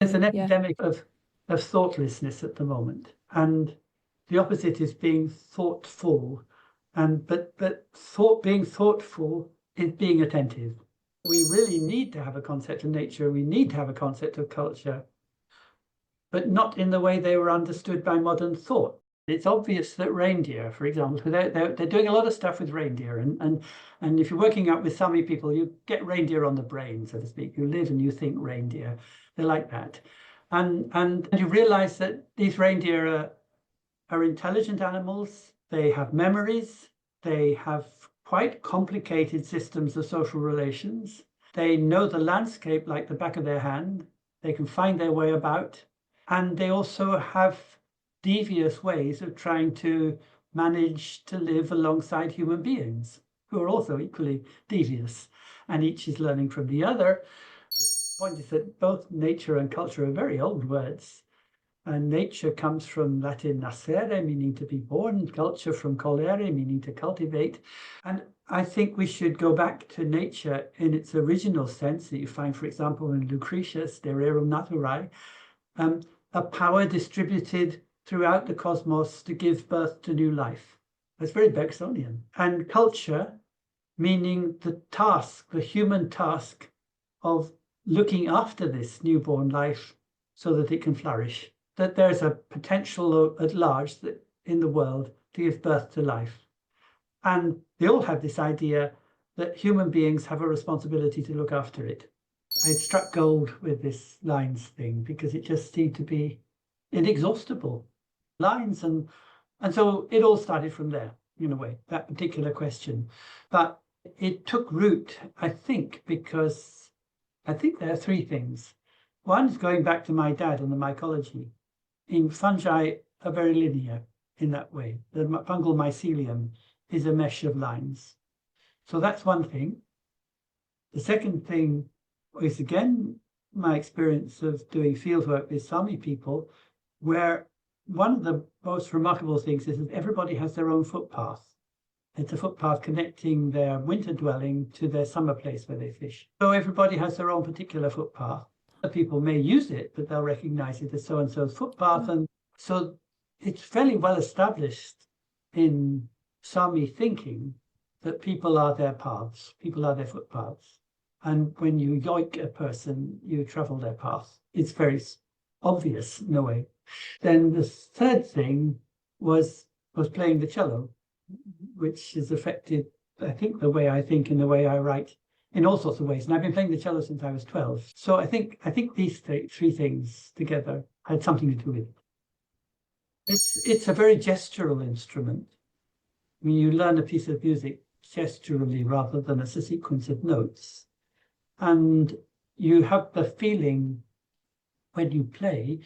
There's an epidemic of thoughtlessness at the moment, and the opposite is being thoughtful. But being thoughtful is being attentive. We really need to have a concept of nature. We need to have a concept of culture, but not in the way they were understood by modern thought. It's obvious that reindeer, for example, they're doing a lot of stuff with reindeer, and if you're working out with Sami people, you get reindeer on the brain, so to speak. You live and you think reindeer. They're like that, and you realize that these reindeer are intelligent animals. They have memories. They have quite complicated systems of social relations. They know the landscape like the back of their hand. They can find their way about, and they also have devious ways of trying to manage to live alongside human beings who are also equally devious, and each is learning from the other. The point is that both nature and culture are very old words, and nature comes from Latin nascere, meaning to be born, culture from colere, meaning to cultivate. And I think we should go back to nature in its original sense that you find, for example, in Lucretius, De Rerum Naturae, a power distributed throughout the cosmos to give birth to new life. That's very Bergsonian. And culture, meaning the task, the human task of looking after this newborn life so that it can flourish, that there's a potential at large in the world to give birth to life. And they all have this idea that human beings have a responsibility to look after it. I struck gold with this lines thing because it just seemed to be inexhaustible. Lines, and so it all started from there, in a way, that particular question. But it took root, I think, because I think there are three things. One is going back to my dad and the mycology. In fungi are very linear in that way. The fungal mycelium is a mesh of lines. So that's one thing. The second thing is, again, my experience of doing fieldwork with Sami people, where one of the most remarkable things is that everybody has their own footpath. It's a footpath connecting their winter dwelling to their summer place where they fish. So everybody has their own particular footpath. Other people may use it, but they'll recognize it as so-and-so's footpath. And so it's fairly well established in Sami thinking that people are their paths, people are their footpaths. And when you yoik a person, you travel their path. It's very obvious in a way. Then the third thing was playing the cello, which has affected, I think, the way I think and the way I write in all sorts of ways. And I've been playing the cello since I was 12. So I think these three things together had something to do with it. It's a very gestural instrument. I mean, you learn a piece of music gesturally rather than as a sequence of notes. And you have the feeling when you play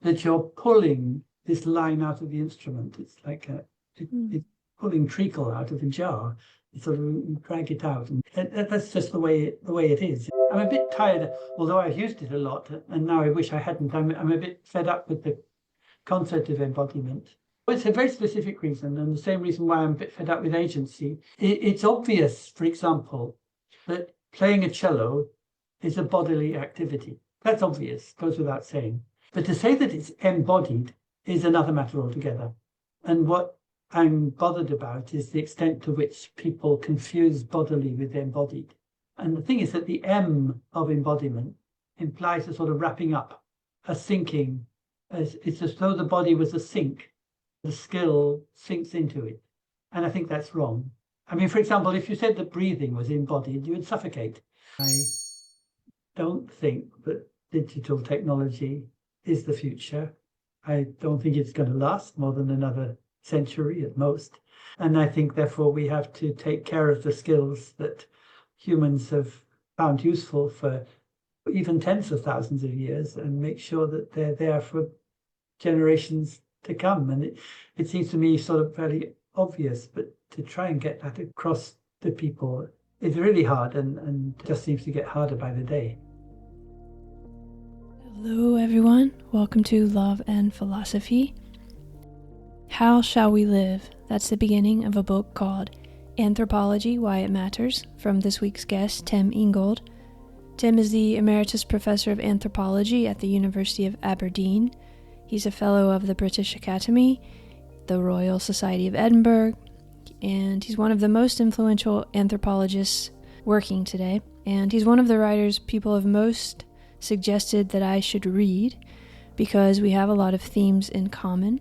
that you're pulling this line out of the instrument. It's like it's pulling treacle out of a jar. You sort of drag it out, and that's just the way it is. I'm a bit tired, although I've used it a lot, and now I wish I hadn't. I'm a bit fed up with the concept of embodiment. But it's a very specific reason, and the same reason why I'm a bit fed up with agency. It's obvious, for example, that playing a cello is a bodily activity. That's obvious, goes without saying. But to say that it's embodied is another matter altogether. And what I'm bothered about is the extent to which people confuse bodily with embodied. And the thing is that the M of embodiment implies a sort of wrapping up, a sinking. It's as though the body was a sink. The skill sinks into it. And I think that's wrong. I mean, for example, if you said that breathing was embodied, you would suffocate. I don't think that digital technology is the future. I don't think it's going to last more than another century at most. And I think, therefore, we have to take care of the skills that humans have found useful for even tens of thousands of years and make sure that they're there for generations to come. And it seems to me sort of fairly obvious, but to try and get that across to people is really hard and just seems to get harder by the day. Hello everyone, welcome to Love and Philosophy. How Shall We Live? That's the beginning of a book called Anthropology, Why It Matters, from this week's guest, Tim Ingold. Tim is the Emeritus Professor of Anthropology at the University of Aberdeen. He's a Fellow of the British Academy, the Royal Society of Edinburgh, and he's one of the most influential anthropologists working today. And he's one of the writers people have most suggested that I should read because we have a lot of themes in common.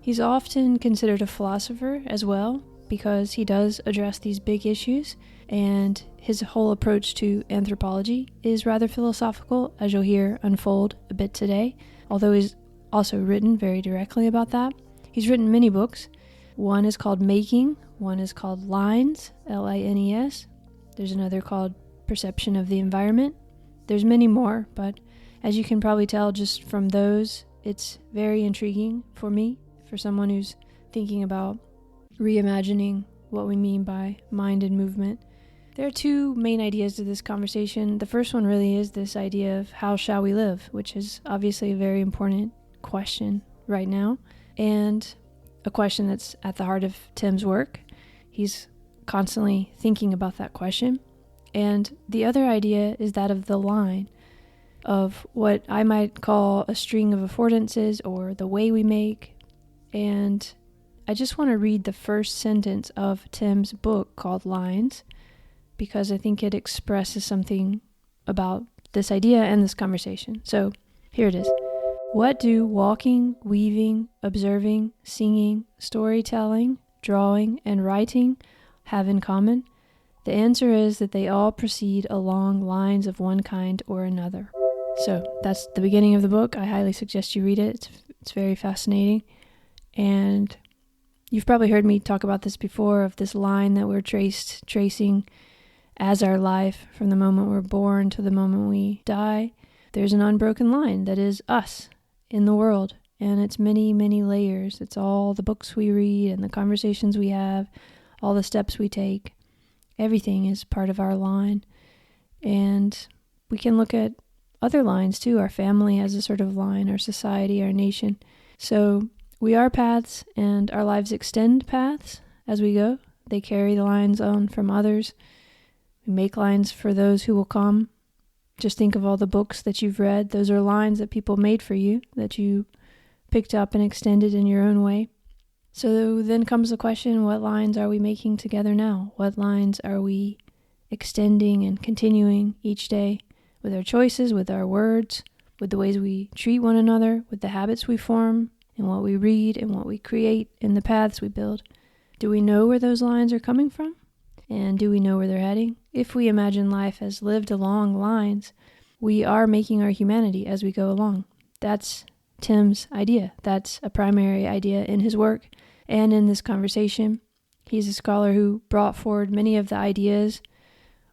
He's often considered a philosopher as well because he does address these big issues, and his whole approach to anthropology is rather philosophical, as you'll hear unfold a bit today, although he's also written very directly about that. He's written many books. One is called Making, one is called Lines, Lines. There's another called Perception of the Environment. There's many more, but as you can probably tell just from those, it's very intriguing for me, for someone who's thinking about reimagining what we mean by mind and movement. There are two main ideas to this conversation. The first one really is this idea of how shall we live, which is obviously a very important question right now, and a question that's at the heart of Tim's work. He's constantly thinking about that question. And the other idea is that of the line, of what I might call a string of affordances or the way we make. And I just want to read the first sentence of Tim's book called Lines, because I think it expresses something about this idea and this conversation. So here it is. What do walking, weaving, observing, singing, storytelling, drawing, and writing have in common? The answer is that they all proceed along lines of one kind or another. So that's the beginning of the book. I highly suggest you read it. It's very fascinating. And you've probably heard me talk about this before, of this line that we're tracing as our life from the moment we're born to the moment we die. There's an unbroken line that is us in the world, and it's many, many layers. It's all the books we read and the conversations we have, all the steps we take. Everything is part of our line. And we can look at other lines too. Our family has a sort of line, our society, our nation. So we are paths, and our lives extend paths as we go. They carry the lines on from others. We make lines for those who will come. Just think of all the books that you've read. Those are lines that people made for you, that you picked up and extended in your own way. So then comes the question, what lines are we making together now? What lines are we extending and continuing each day with our choices, with our words, with the ways we treat one another, with the habits we form, and what we read and what we create, and the paths we build? Do we know where those lines are coming from? And do we know where they're heading? If we imagine life as lived along lines, we are making our humanity as we go along. That's Tim's idea. That's a primary idea in his work and in this conversation. He's a scholar who brought forward many of the ideas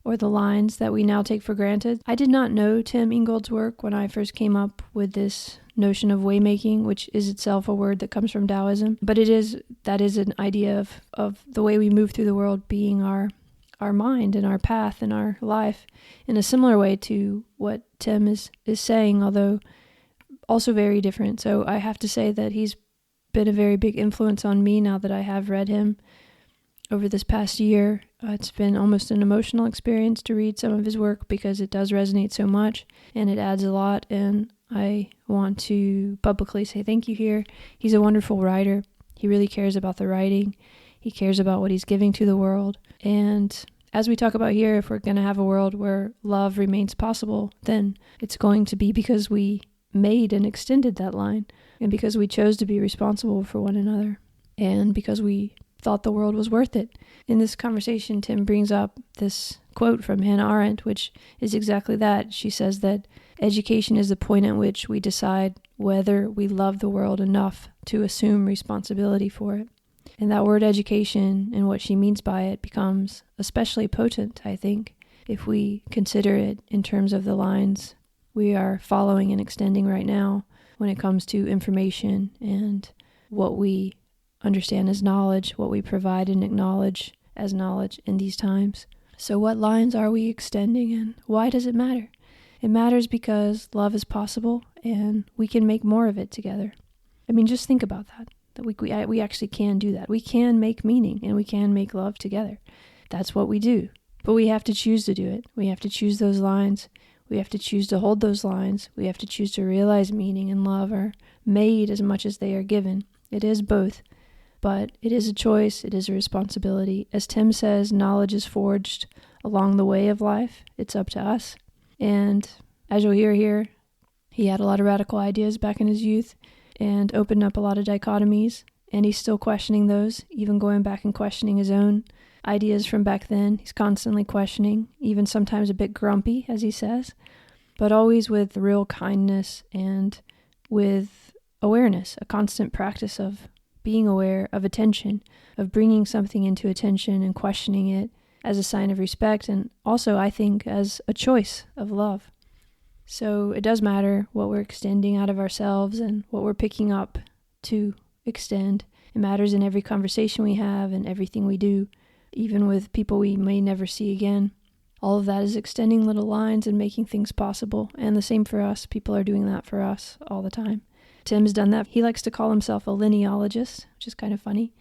or the lines that we now take for granted. I did not know Tim Ingold's work when I first came up with this notion of waymaking, which is itself a word that comes from Taoism, but that is an idea of the way we move through the world being our mind and our path and our life, in a similar way to what Tim is saying, although also very different. So I have to say that he's been a very big influence on me now that I have read him over this past year. It's been almost an emotional experience to read some of his work because it does resonate so much and it adds a lot, and I want to publicly say thank you here. He's a wonderful writer. He really cares about the writing. He cares about what he's giving to the world. And as we talk about here, if we're going to have a world where love remains possible, then it's going to be because we made and extended that line, and because we chose to be responsible for one another, and because we thought the world was worth it. In this conversation, Tim brings up this quote from Hannah Arendt, which is exactly that. She says that education is the point at which we decide whether we love the world enough to assume responsibility for it. And that word education and what she means by it becomes especially potent, I think, if we consider it in terms of the lines we are following and extending right now when it comes to information and what we understand as knowledge, what we provide and acknowledge as knowledge in these times. So what lines are we extending, and why does it matter? It matters because love is possible and we can make more of it together. I mean, just think about that we actually can do that. We can make meaning and we can make love together. That's what we do. But we have to choose to do it. We have to choose those lines. We have to choose to hold those lines. We have to choose to realize meaning and love are made as much as they are given. It is both. But it is a choice. It is a responsibility. As Tim says, knowledge is forged along the way of life. It's up to us. And as you'll hear here, he had a lot of radical ideas back in his youth and opened up a lot of dichotomies. And he's still questioning those, even going back and questioning his own ideas from back then. He's constantly questioning, even sometimes a bit grumpy, as he says, but always with real kindness and with awareness, a constant practice of being aware, of attention, of bringing something into attention and questioning it as a sign of respect, and also, I think, as a choice of love. So it does matter what we're extending out of ourselves and what we're picking up to extend. It matters in every conversation we have and everything we do, even with people we may never see again. All of that is extending little lines and making things possible. And the same for us. People are doing that for us all the time. Tim's done that. He likes to call himself a lineologist, which is kind of funny.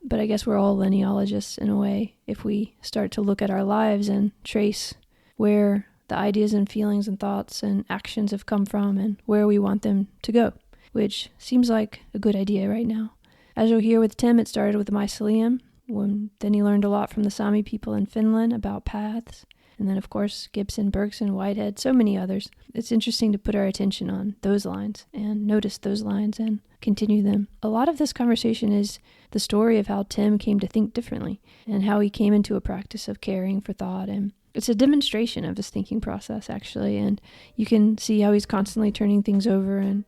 But I guess we're all lineologists in a way if we start to look at our lives and trace where the ideas and feelings and thoughts and actions have come from and where we want them to go, which seems like a good idea right now. As you'll hear with Tim, it started with the mycelium. Then he learned a lot from the Sami people in Finland about paths. And then, of course, Gibson, Bergson, Whitehead, so many others. It's interesting to put our attention on those lines and notice those lines and continue them. A lot of this conversation is the story of how Tim came to think differently and how he came into a practice of caring for thought. And it's a demonstration of his thinking process, actually. And you can see how he's constantly turning things over and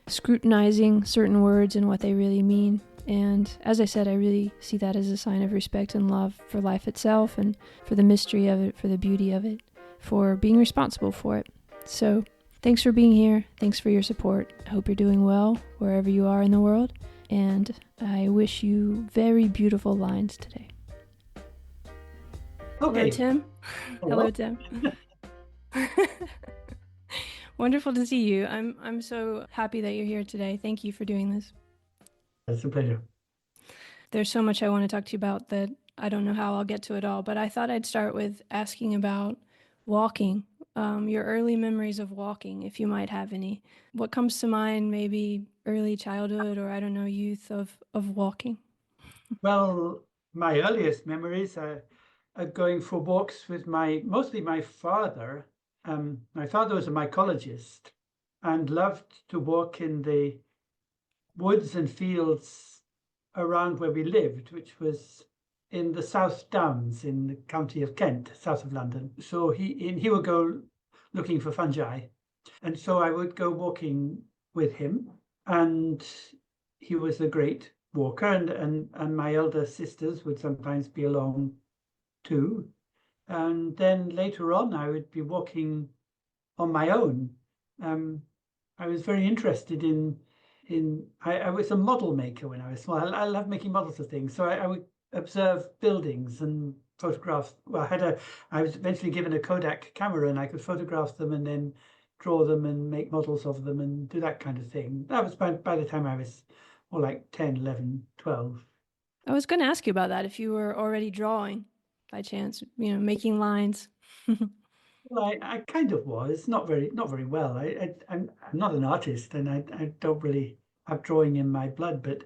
scrutinizing certain words and what they really mean. And as I said, I really see that as a sign of respect and love for life itself and for the mystery of it, for the beauty of it, for being responsible for it. So thanks for being here. Thanks for your support. I hope you're doing well wherever you are in the world. And I wish you very beautiful lines today. Okay. Hello, Tim. Hello, Tim. Wonderful to see you. I'm so happy that you're here today. Thank you for doing this. It's a pleasure. There's so much I want to talk to you about that I don't know how I'll get to it all, but I thought I'd start with asking about walking, your early memories of walking, if you might have any. What comes to mind, maybe early childhood or, I don't know, youth of walking? Well, my earliest memories are going for walks with mostly my father. My father was a mycologist and loved to walk in the woods and fields around where we lived, which was in the South Downs in the county of Kent, south of London. So he would go looking for fungi, and so I would go walking with him. And he was a great walker, and my elder sisters would sometimes be along too. And then later on, I would be walking on my own. I was very interested I was a model maker when I was small. I love making models of things. So I would observe buildings and photograph. Well, I was eventually given a Kodak camera and I could photograph them and then draw them and make models of them and do that kind of thing. That was by the time I was more like 10, 11, 12. I was going to ask you about that, if you were already drawing by chance, making lines. Well, I kind of was not very well. I'm not an artist, and I don't really have drawing in my blood, but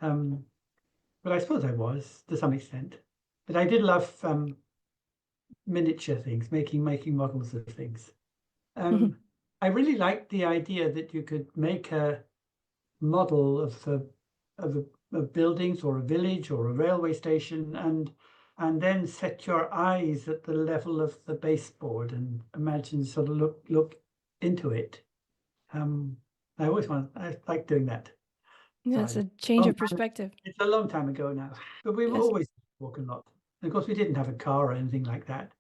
I suppose I was to some extent. But I did love miniature things, making models of things. I really liked the idea that you could make a model of buildings or a village or a railway station and then set your eyes at the level of the baseboard and imagine sort of look into it. I like doing that. Yeah, it's a change of perspective. It's a long time ago now, but we were always walking a lot. And of course, we didn't have a car or anything like that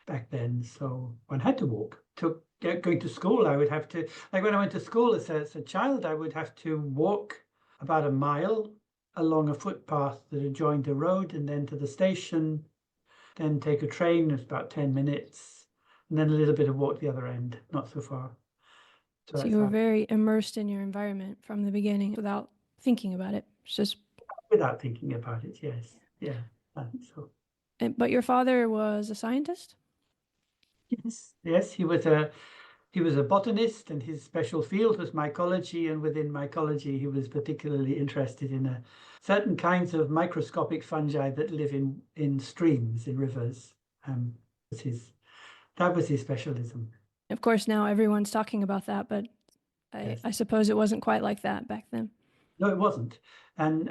back then, so one had to walk. Going to school, I would have to, like when I went to school as a child, I would have to walk about a mile along a footpath that adjoined the road and then to the station, then take a train. It's about 10 minutes, and then a little bit of walk the other end, not so far. So you were very immersed in your environment from the beginning without thinking about it. It's just without thinking about it, yes. Yeah, I think so. But your father was a scientist? Yes, he was a botanist, and his special field was mycology. And within mycology, he was particularly interested in certain kinds of microscopic fungi that live in streams, in rivers. Was his that was his specialism. Of course, now everyone's talking about that, but Yes. I suppose it wasn't quite like that back then. No, it wasn't. And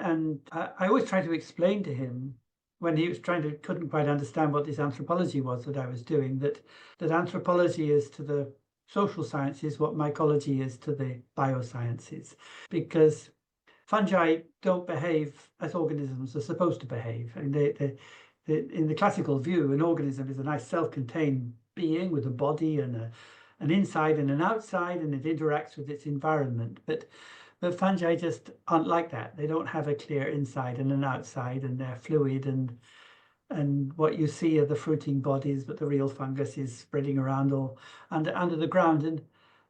I always tried to explain to him when he was couldn't quite understand what this anthropology was that I was doing, that anthropology is to the social sciences what mycology is to the biosciences, because fungi don't behave as organisms are supposed to behave. And in the classical view, an organism is a nice self-contained being with a body and an inside and an outside, and it interacts with its environment. But fungi just aren't like that. They don't have a clear inside and an outside, and they're fluid, and what you see are the fruiting bodies, but the real fungus is spreading around all under the ground.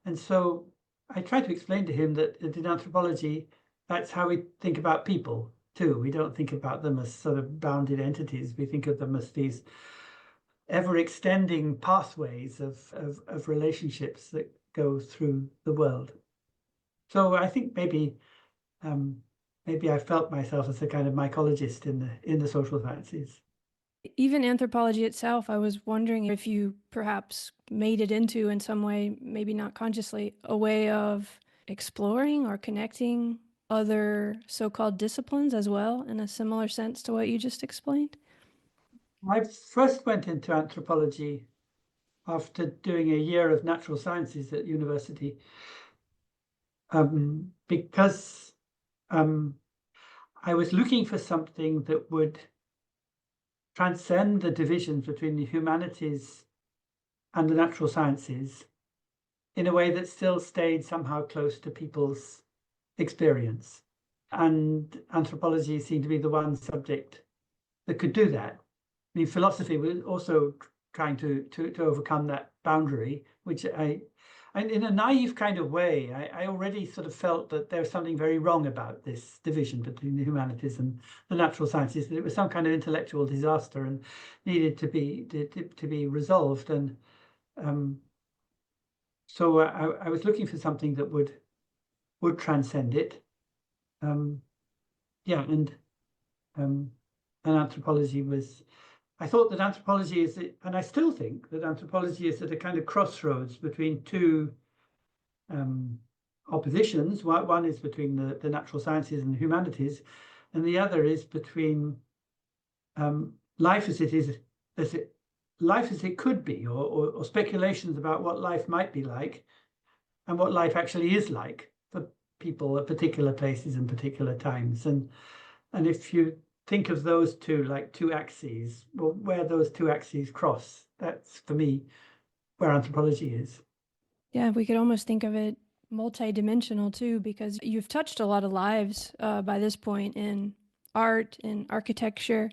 And so I try to explain to him that in anthropology, that's how we think about people too. We don't think about them as sort of bounded entities. We think of them as these ever extending pathways of relationships that go through the world. So I think maybe I felt myself as a kind of mycologist in the social sciences. Even anthropology itself, I was wondering if you perhaps made it into, in some way, maybe not consciously, a way of exploring or connecting other so-called disciplines as well, in a similar sense to what you just explained. I first went into anthropology after doing a year of natural sciences at university, because I was looking for something that would transcend the divisions between the humanities and the natural sciences in a way that still stayed somehow close to people's experience. And anthropology seemed to be the one subject that could do that. I mean, philosophy was also trying to overcome that boundary, which and in a naive kind of way, I already sort of felt that there was something very wrong about this division between the humanities and the natural sciences, that it was some kind of intellectual disaster and needed to be resolved. And so I was looking for something that would transcend it. Yeah, and anthropology was. I thought that anthropology is, and I still think that anthropology is at a kind of crossroads between two oppositions. One is between the natural sciences and the humanities, and the other is between life as it is, life as it could be, or speculations about what life might be like, and what life actually is like for people at particular places and particular times. And if you think of those two like two axes, well, where those two axes cross, that's for me where anthropology is. Yeah, we could almost think of it multidimensional too, because you've touched a lot of lives by this point in art, in architecture,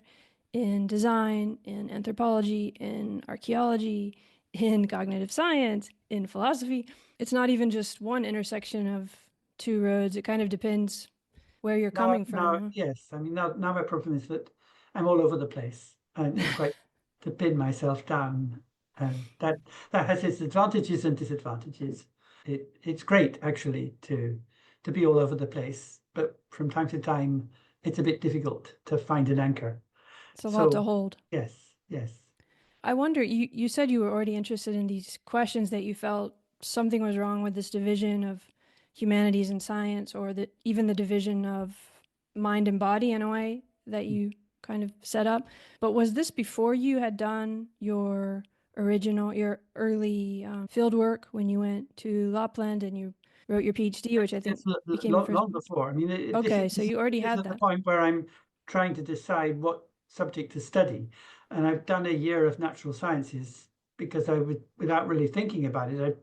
in design, in anthropology, in archaeology, in cognitive science, in philosophy. It's not even just one intersection of two roads. It kind of depends where you're Now, coming now, from. yes, I mean now my problem is that I'm all over the place, and it's quite to pin myself down. That has its advantages and disadvantages. It's great actually to be all over the place, but from time to time it's a bit difficult to find an anchor. It's a lot to So hold. yes, yes. I wonder, you said you were already interested in these questions, that you felt something was wrong with this division of humanities and science, or that even the division of mind and body in a way that you kind of set up. But was this before you had done your early field work when you went to Lapland and you wrote your PhD, which I think It's became your first? long before. I mean, Okay, so you already this is had at the that. point where I'm trying to decide what subject to study, and I've done a year of natural sciences because I would, without really thinking about it, I've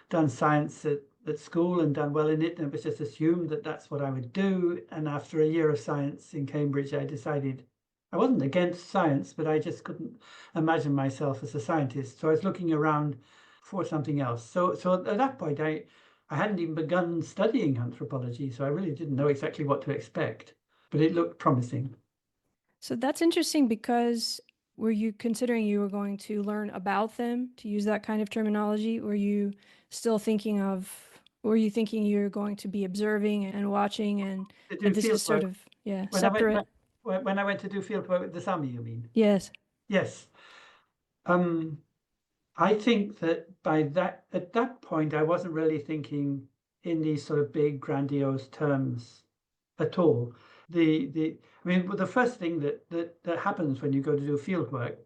done science at school and done well in it, and it was just assumed that that's what I would do. And after a year of science in Cambridge, I decided I wasn't against science, but I just couldn't imagine myself as a scientist. So I was looking around for something else. So at that point, I hadn't even begun studying anthropology, so I really didn't know exactly what to expect, but it looked promising. So that's interesting because were you considering you were going to learn about them, to use that kind of terminology? Were you still thinking of, were you thinking you were going to be observing and watching and To do that this field is sort work. of, yeah, When I went separate? when I went to do field work with the Sami, you mean? Yes. Yes. Um, I think that at that point I wasn't really thinking in these sort of big grandiose terms at all. I mean, the first thing that happens when you go to do field work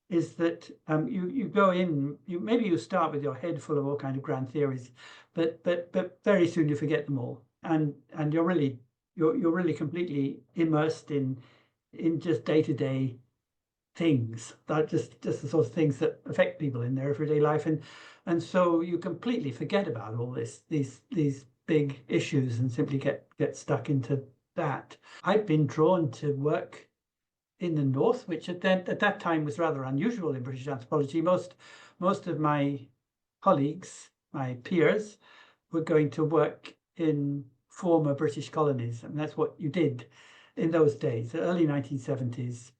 is that you go in, maybe you start with your head full of all kind of grand theories, but very soon you forget them all, and you're really completely immersed in just day-to-day things, that just the sort of things that affect people in their everyday life, and so you completely forget about all these big issues and simply get stuck into that. I've been drawn to work in the north, which at that time was rather unusual in British anthropology. Most of my colleagues, my peers, were going to work in former British colonies, and that's what you did in those days, the early 1970s.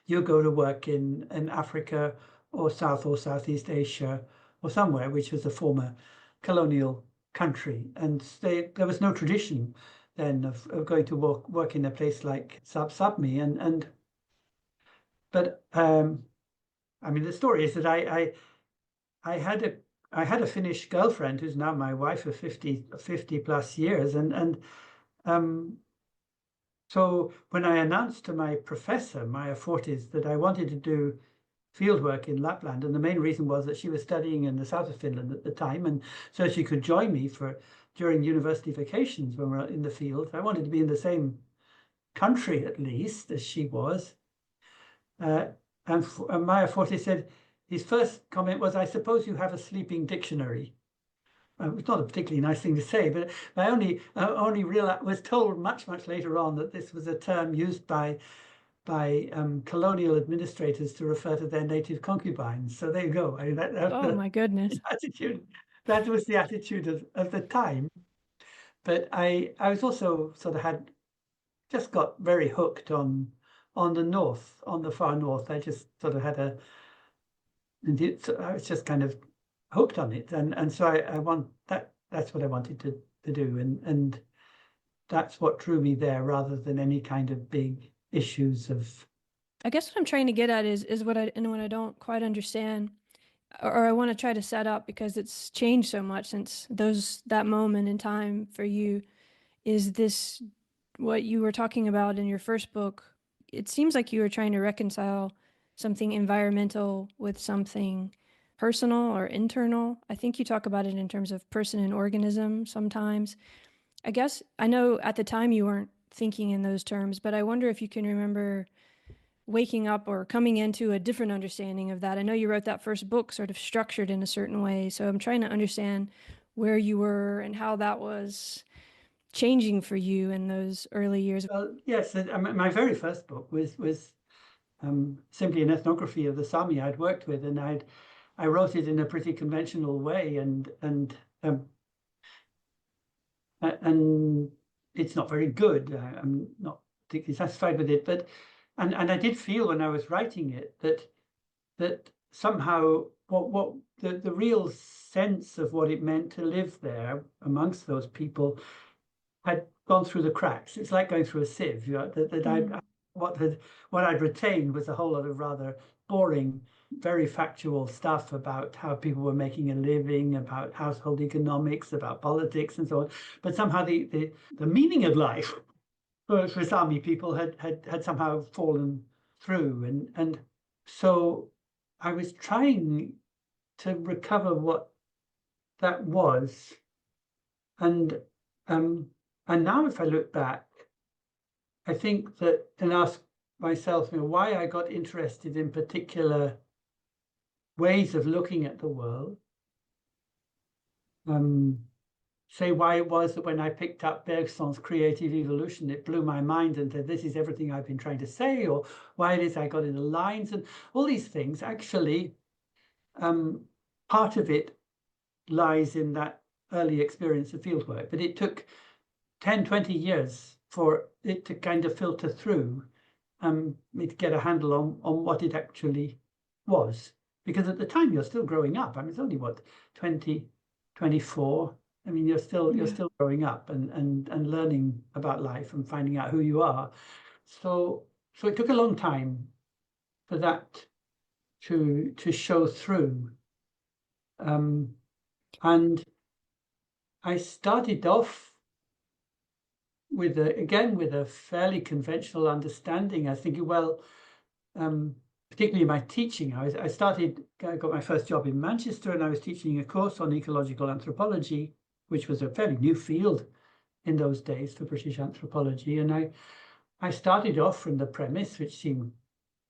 You go to work in Africa or South or Southeast Asia or somewhere which was a former colonial country, and there was no tradition then of going to work in a place like Sapmi, and but I mean the story is that I had a Finnish girlfriend who's now my wife of 50 plus years, and um, so when I announced to my professor, Maya Fortis, that I wanted to do fieldwork in Lapland, and the main reason was that she was studying in the south of Finland at the time, and so she could join me for during university vacations when we're in the field. I wanted to be in the same country at least as she was. Uh, and Maya Forte said his first comment was, "I suppose you have a sleeping dictionary." It's not a particularly nice thing to say, but I was told much later on that this was a term used by colonial administrators to refer to their native concubines. So there you go. I mean, Oh my goodness. attitude. That was the attitude of the time. But I was also sort of had just got very hooked on the north, on the far north. I just sort of had so I was just kind of hooked on it, and so I want that. That's what I wanted to do, and that's what drew me there, rather than any kind of big issues of. I guess what I'm trying to get at is what I don't quite understand, or I want to try to set up because it's changed so much since that moment in time for you. Is this what you were talking about in your first book? It seems like you were trying to reconcile something environmental with something personal or internal. I think you talk about it in terms of person and organism sometimes. I guess I know at the time you weren't thinking in those terms, but I wonder if you can remember waking up or coming into a different understanding of that. I know you wrote that first book sort of structured in a certain way, so I'm trying to understand where you were and how that was changing for you in those early years. Well, yes, my very first book was simply an ethnography of the Sami I'd worked with, and I wrote it in a pretty conventional way, and it's not very good. I'm not particularly satisfied with it, but and I did feel when I was writing it that somehow what the real sense of what it meant to live there amongst those people had gone through the cracks. It's like going through a sieve. That Mm. what I'd retained was a whole lot of rather boring, very factual stuff about how people were making a living, about household economics, about politics, and so on. But somehow the meaning of life for Sami people had somehow fallen through, and so I was trying to recover what that was, and um, and now if I look back, I think that and ask myself, why I got interested in particular ways of looking at the world. Um, Say why it was that when I picked up Bergson's creative evolution, it blew my mind and said, this is everything I've been trying to say, or why it is I got into lines and all these things. Actually, part of it lies in that early experience of fieldwork, but it took 10, 20 years for it to kind of filter through. me to get a handle on what it actually was. Because at the time you're still growing up. I mean, it's only what, 20, 24. I mean, you're still growing up and learning about life and finding out who you are. So it took a long time for that to show through. And I started off with a fairly conventional understanding. I was thinking, well, particularly in my teaching, I got my first job in Manchester, and I was teaching a course on ecological anthropology, which was a fairly new field in those days for British anthropology. And I started off from the premise, which seemed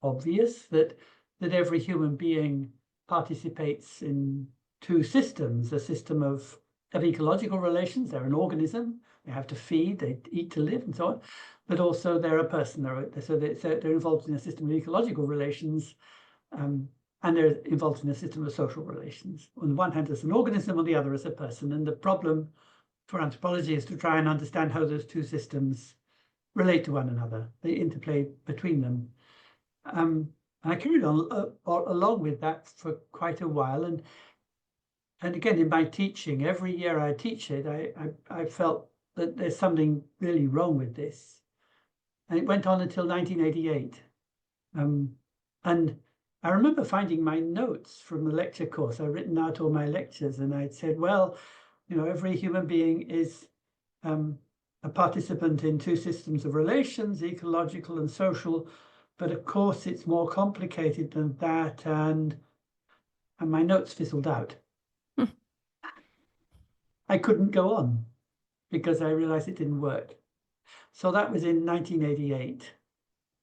obvious, that every human being participates in two systems: a system of ecological relations. They're an organism. They have to feed, they eat to live, and so on. But also they're a person. They're involved in a system of ecological relations, and they're involved in a system of social relations. On the one hand, as an organism, on the other, as a person. And the problem for anthropology is to try and understand how those two systems relate to one another, the interplay between them. And I carried on along with that for quite a while. And again, in my teaching, every year I teach it, I felt that there's something really wrong with this. And it went on until 1988. And I remember finding my notes from the lecture course. I'd written out all my lectures, and I'd said, well, every human being is a participant in two systems of relations, ecological and social, but of course it's more complicated than that. And my notes fizzled out. I couldn't go on because I realized it didn't work. So that was in 1988.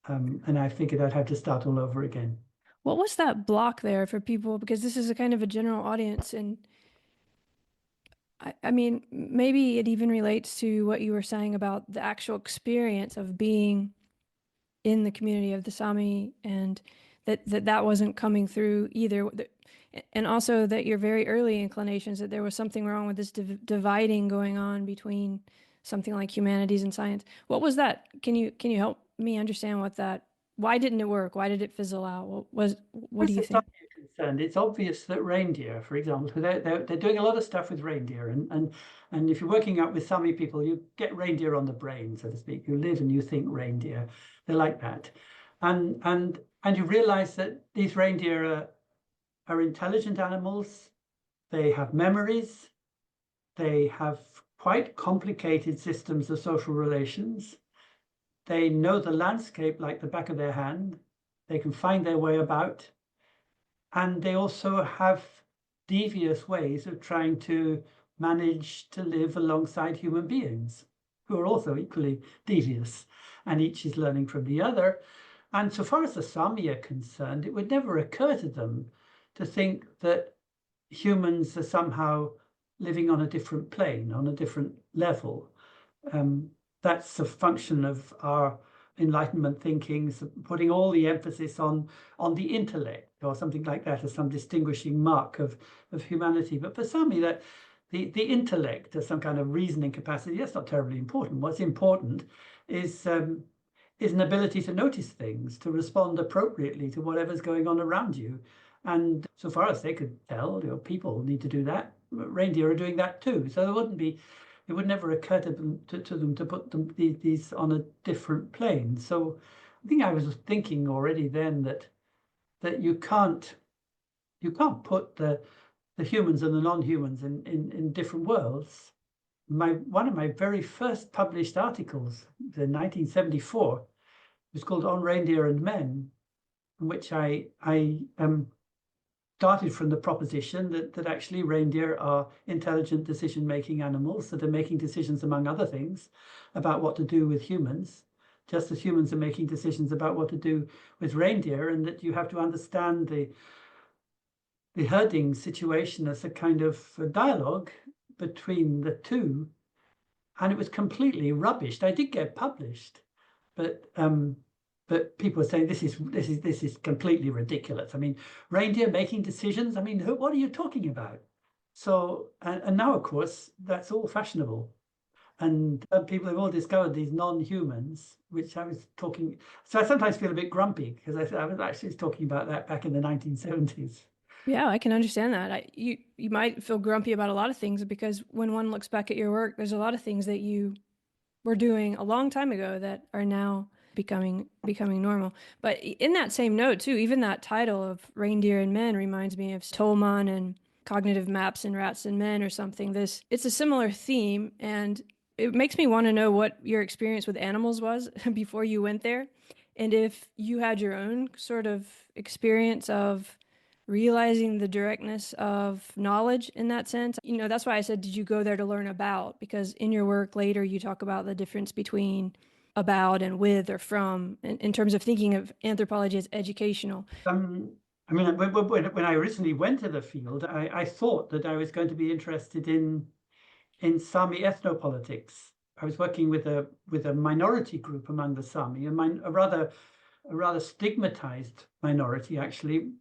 And I figured I'd have to start all over again. What was that block there for people? Because this is a kind of a general audience, and I mean, maybe it even relates to what you were saying about the actual experience of being in the community of the Sami, and that wasn't coming through either. And also that your very early inclinations that there was something wrong with this dividing going on between something like humanities and science. What was that? Can you help me understand why didn't it work? Why did it fizzle out? What do you think? Concerned, it's obvious that reindeer, for example, they're doing a lot of stuff with reindeer, and if you're working out with Sami people, you get reindeer on the brain, so to speak. You live and you think reindeer. They're like that, and you realize that these reindeer are intelligent animals. They have memories. They have quite complicated systems of social relations. They know the landscape like the back of their hand. They can find their way about. And they also have devious ways of trying to manage to live alongside human beings who are also equally devious, and each is learning from the other. And so far as the Sami are concerned, it would never occur to them to think that humans are somehow living on a different plane, on a different level. That's a function of our Enlightenment thinking, putting all the emphasis on the intellect or something like that as some distinguishing mark of humanity. But for Sami, that the intellect as some kind of reasoning capacity, that's not terribly important. What's important is an ability to notice things, to respond appropriately to whatever's going on around you. And so far as they could tell, people need to do that. Reindeer are doing that too. So it would never occur to them to put these on a different plane. So I think I was thinking already then that you can't put the humans and the non-humans in different worlds. One of my very first published articles in 1974 was called On Reindeer and Men, in which I started from the proposition that actually reindeer are intelligent decision-making animals that are making decisions, among other things, about what to do with humans, just as humans are making decisions about what to do with reindeer, and that you have to understand the herding situation as a kind of a dialogue between the two. And it was completely rubbish. I did get published, but people are saying this is completely ridiculous. I mean, reindeer making decisions. I mean, what are you talking about? So, and now, of course, that's all fashionable. And people have all discovered these non-humans, which I was talking. So I sometimes feel a bit grumpy because I was actually talking about that back in the 1970s. Yeah, I can understand that. You might feel grumpy about a lot of things because when one looks back at your work, there's a lot of things that you were doing a long time ago that are now becoming normal. But in that same note too, even that title of Reindeer and Men reminds me of Tolman and Cognitive Maps in Rats and Men or something. It's a similar theme, and it makes me want to know what your experience with animals was before you went there, and if you had your own sort of experience of realizing the directness of knowledge in that sense. That's why I said, did you go there to learn about? Because in your work later, you talk about the difference between about and with or from in terms of thinking of anthropology as educational. I mean, when I originally went to the field, I thought that I was going to be interested in Sami ethnopolitics. I was working with a minority group among the Sami, a rather stigmatized minority actually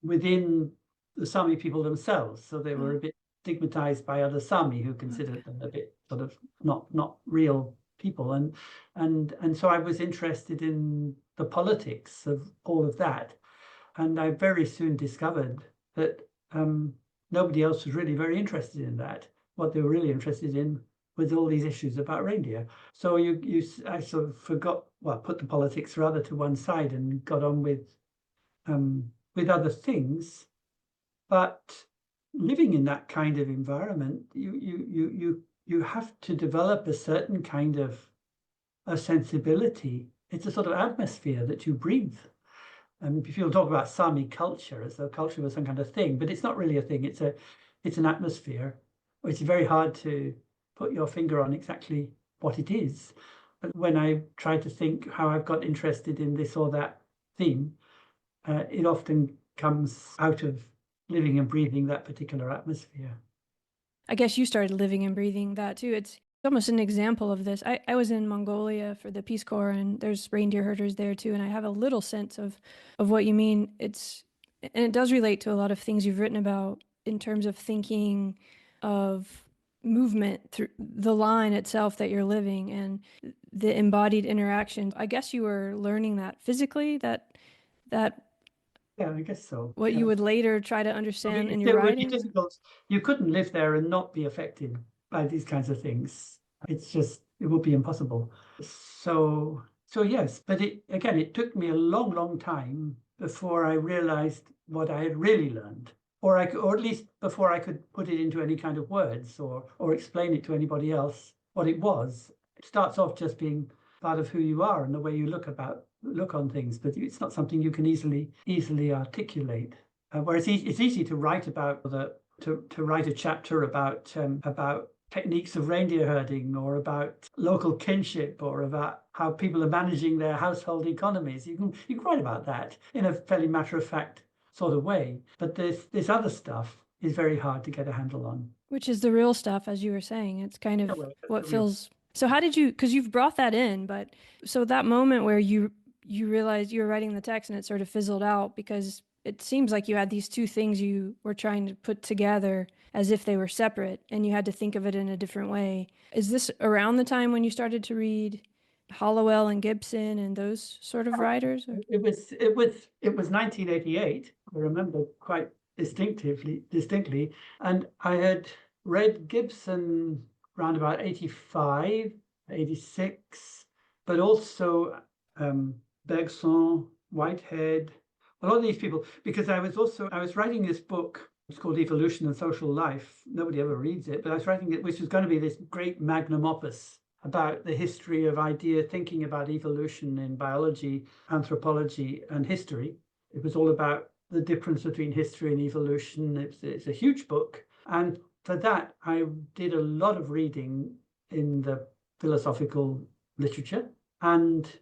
within the Sami people themselves. So they were a bit stigmatized by other Sami who considered them a bit sort of not real people. And so I was interested in the politics of all of that. And I very soon discovered that nobody else was really very interested in that. What they were really interested in was all these issues about reindeer. So I sort of put the politics rather to one side and got on with other things. But living in that kind of environment, you have to develop a certain kind of a sensibility. It's a sort of atmosphere that you breathe. People talk about Sami culture as though culture was some kind of thing, but it's not really a thing. It's an atmosphere. It's very hard to put your finger on exactly what it is. But when I try to think how I've got interested in this or that theme, it often comes out of living and breathing that particular atmosphere. I guess you started living and breathing that too. It's almost an example of this. I was in Mongolia for the Peace Corps, and there's reindeer herders there too, and I have a little sense of what you mean. And it does relate to a lot of things you've written about in terms of thinking of movement through the line itself that you're living and the embodied interactions. I guess you were learning that physically, that Yeah, I guess so. what Yeah. you would later try to understand in your It would be writing. difficult. You couldn't live there and not be affected by these kinds of things. It would be impossible. So yes, but it took me a long, long time before I realized what I had really learned, or at least before I could put it into any kind of words or explain it to anybody else what it was. It starts off just being part of who you are and the way you look on things, but it's not something you can easily articulate. Whereas it's easy to write about to write a chapter about techniques of reindeer herding or about local kinship or about how people are managing their household economies. You can write about that in a fairly matter-of-fact sort of way. But this other stuff is very hard to get a handle on. Which is the real stuff, as you were saying. It's kind of what The real feels. So how did you? Because you've brought that in, but so that moment where you realized you were writing the text and it sort of fizzled out because it seems like you had these two things you were trying to put together as if they were separate, and you had to think of it in a different way. Is this around the time when you started to read Hollowell and Gibson and those sort of writers? Or? It was 1988. I remember quite distinctly, and I had read Gibson around about 85, 86, but also Bergson, Whitehead, a lot of these people, because I was writing this book. It's called Evolution and Social Life. Nobody ever reads it, but I was writing it, which was going to be this great magnum opus about the history of thinking about evolution in biology, anthropology, and history. It was all about the difference between history and evolution. It's a huge book. And for that, I did a lot of reading in the philosophical literature. And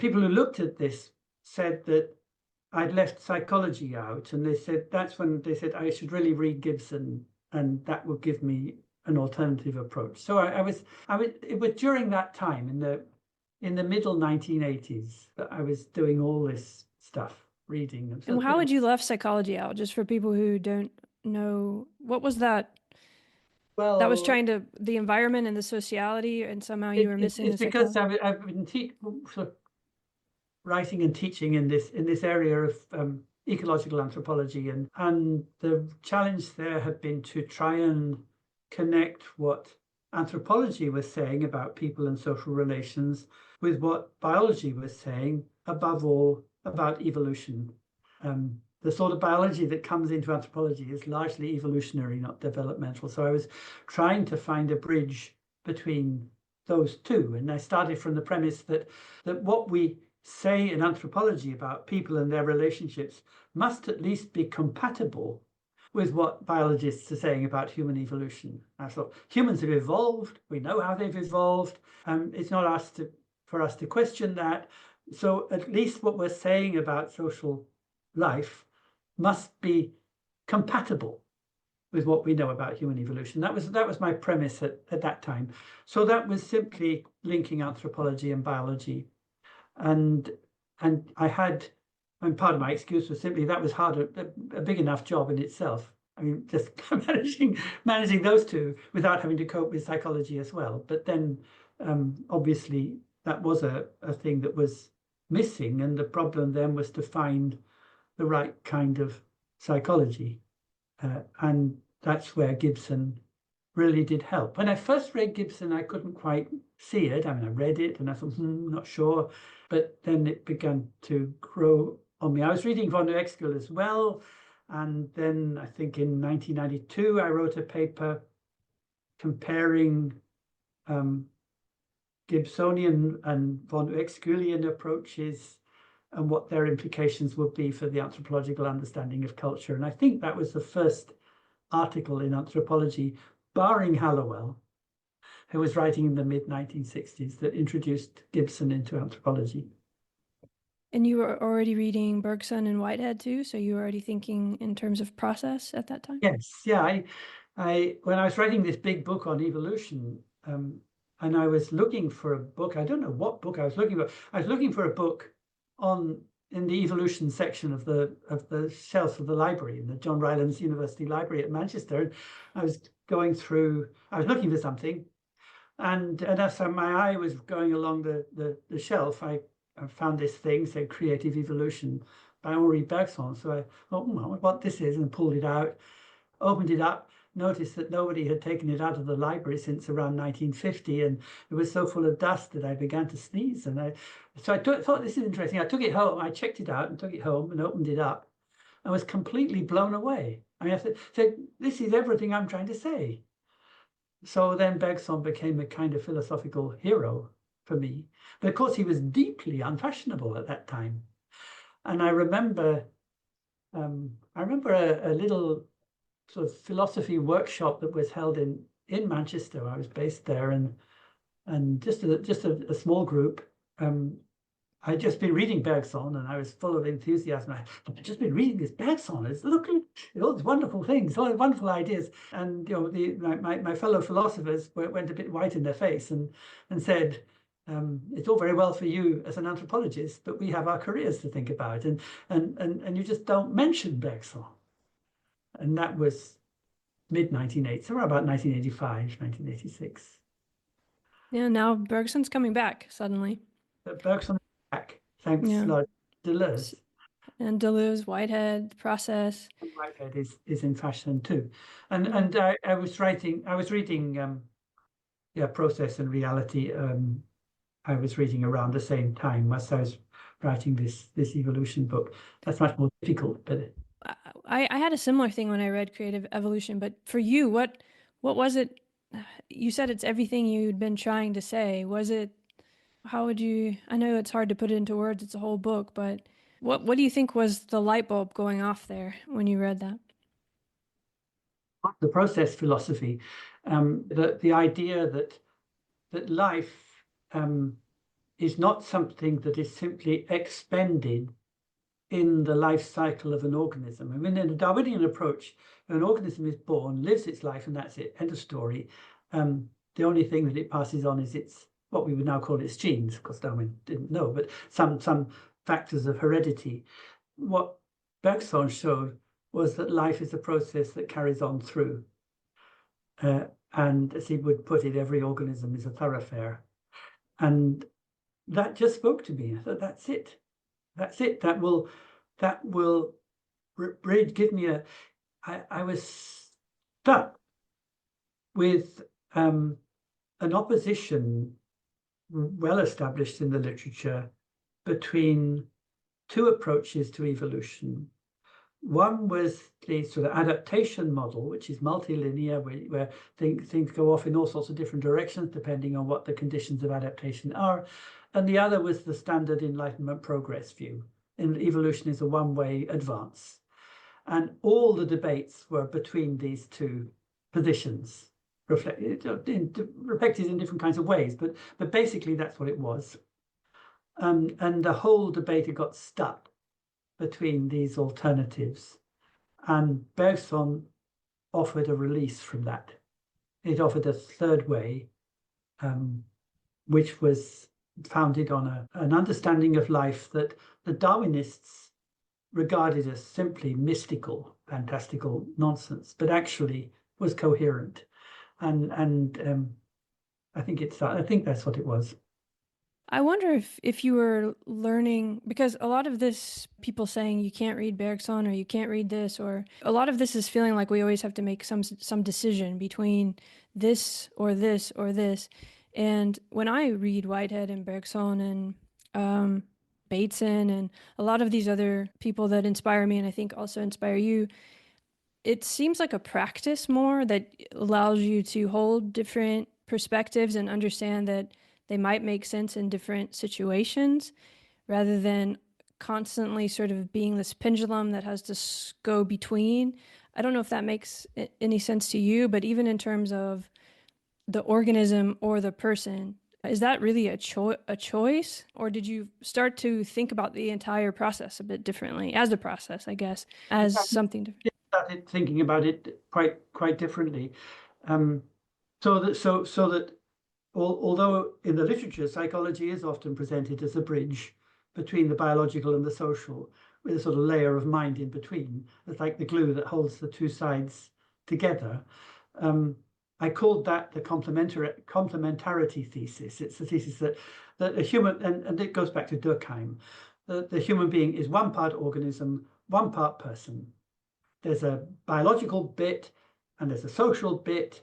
people who looked at this said that I'd left psychology out. And that's when they said I should really read Gibson, and that would give me an alternative approach. So it was during that time in the middle 1980s that I was doing all this stuff, reading. And how would you left psychology out, just for people who don't know what was that? That was Well, trying to the environment and the sociality, and somehow you were missing it's the because psychology. I've been sort of writing and teaching in this area of ecological anthropology, and the challenge there had been to try and connect what anthropology was saying about people and social relations with what biology was saying, above all, about evolution. The sort of biology that comes into anthropology is largely evolutionary, not developmental. So I was trying to find a bridge between those two, and I started from the premise that what we say in anthropology about people and their relationships must at least be compatible with what biologists are saying about human evolution. I thought humans have evolved. We know how they've evolved. It's not for us to question that. So at least what we're saying about social life must be compatible with what we know about human evolution. That was my premise at that time. So that was simply linking anthropology and biology. And and part of my excuse was simply that was hard, a big enough job in itself. I mean, just managing those two without having to cope with psychology as well. But then, obviously, that was a thing that was missing, and the problem then was to find the right kind of psychology, and that's where Gibson really did help. When I first read Gibson, I couldn't quite see it. I mean, I read it and I thought, not sure. But then it began to grow on me. I was reading von Uexküll as well. And then I think in 1992, I wrote a paper comparing Gibsonian and von Uexküllian approaches and what their implications would be for the anthropological understanding of culture. And I think that was the first article in anthropology, barring Hallowell, who was writing in the mid-1960s, that introduced Gibson into anthropology. And you were already reading Bergson and Whitehead too, so you were already thinking in terms of process at that time? Yes, yeah. I when I was writing this big book on evolution, and I was looking for a book, I don't know what book I was looking for. I was looking for a book in the evolution section of the shelf of the library in the John Rylands University Library at Manchester. And I was looking for something, and as my eye was going along the shelf, I found this thing, said Creative Evolution by Henri Bergson. So I thought, what this is, and pulled it out, opened it up, noticed that nobody had taken it out of the library since around 1950, and it was so full of dust that I began to sneeze. And I thought, this is interesting. I took it home, I checked it out and took it home and opened it up. I was completely blown away. I mean, I said, this is everything I'm trying to say. So then Bergson became a kind of philosophical hero for me. But of course, he was deeply unfashionable at that time. And I remember a little sort of philosophy workshop that was held in Manchester. I was based there, and just a small group. I'd just been reading Bergson, and I was full of enthusiasm. I'd just been reading this Bergson. It's looking all these wonderful things, all these wonderful ideas. And my fellow philosophers went a bit white in their face and said, it's all very well for you as an anthropologist, but we have our careers to think about, and you just don't mention Bergson. And that was mid-1980s, so around about 1985, 1986. Yeah, now Bergson's coming back suddenly. But Bergson is back, thanks Yeah. Lord Deleuze. And Deleuze, Whitehead, process. Whitehead is in fashion too. And I was reading Process and Reality. I was reading around the same time as I was writing this evolution book. That's much more difficult, but I had a similar thing when I read Creative Evolution, but for you, what was it? You said it's everything you'd been trying to say. Was it, how would you, I know it's hard to put it into words, it's a whole book, but what do you think was the light bulb going off there when you read that? the process philosophy, the idea that life is not something that is simply expended in the life cycle of an organism. I mean, in the Darwinian approach, an organism is born, lives its life, and that's it. End of story. The only thing that it passes on is its what we would now call its genes. Of course, Darwin didn't know, but some factors of heredity. What Bergson showed was that life is a process that carries on through. And as he would put it, every organism is a thoroughfare. And that just spoke to me. I thought, that's it. That's it. That will give me I was stuck with an opposition well established in the literature between two approaches to evolution. One was the sort of adaptation model, which is multilinear, where things go off in all sorts of different directions depending on what the conditions of adaptation are. And the other was the standard Enlightenment progress view. And evolution is a one-way advance. And all the debates were between these two positions, reflected in different kinds of ways, but basically that's what it was. And the whole debate had got stuck between these alternatives. And Bergson offered a release from that. It offered a third way, which was founded on an understanding of life that the Darwinists regarded as simply mystical, fantastical nonsense, but actually was coherent. And I think that's what it was. I wonder if you were learning, because a lot of this, people saying you can't read Bergson or you can't read this, or a lot of this is feeling like we always have to make some decision between this or this or this. And when I read Whitehead and Bergson and Bateson and a lot of these other people that inspire me and I think also inspire you, it seems like a practice more that allows you to hold different perspectives and understand that they might make sense in different situations rather than constantly sort of being this pendulum that has to go between. I don't know if that makes any sense to you, but even in terms of the organism or the person, is that really a choice? Or did you start to think about the entire process a bit differently as a process, I guess, as something different? I started thinking about it quite differently. So that although in the literature, psychology is often presented as a bridge between the biological and the social, with a sort of layer of mind in between. It's like the glue that holds the two sides together. I called that the complementarity thesis. It's the thesis that a human, and it goes back to Durkheim, the human being is one part organism, one part person. There's a biological bit and there's a social bit,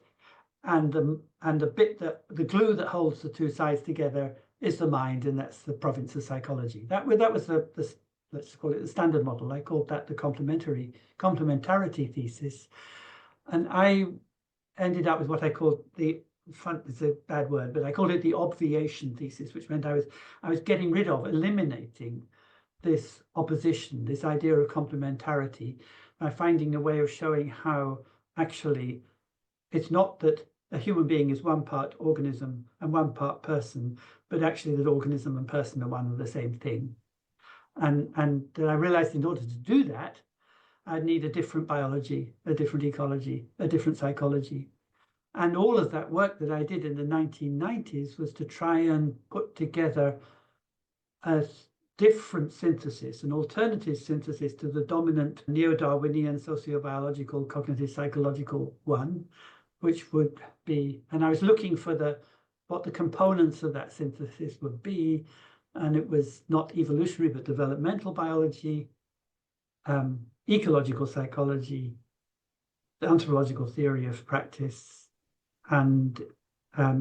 and the bit that the glue that holds the two sides together is the mind, and that's the province of psychology. That was the let's call it the standard model. I called that the complementarity thesis, and I ended up with what I called it's a bad word, but I called it the obviation thesis, which meant I was getting rid of, eliminating this opposition, this idea of complementarity, by finding a way of showing how actually it's not that a human being is one part organism and one part person, but actually that organism and person are one and the same thing. And then I realized in order to do that, I'd need a different biology, a different ecology, a different psychology. And all of that work that I did in the 1990s was to try and put together a different synthesis, an alternative synthesis to the dominant neo-Darwinian sociobiological cognitive psychological one, which would be, and I was looking for what the components of that synthesis would be, and it was not evolutionary but developmental biology, ecological psychology, the anthropological theory of practice, and a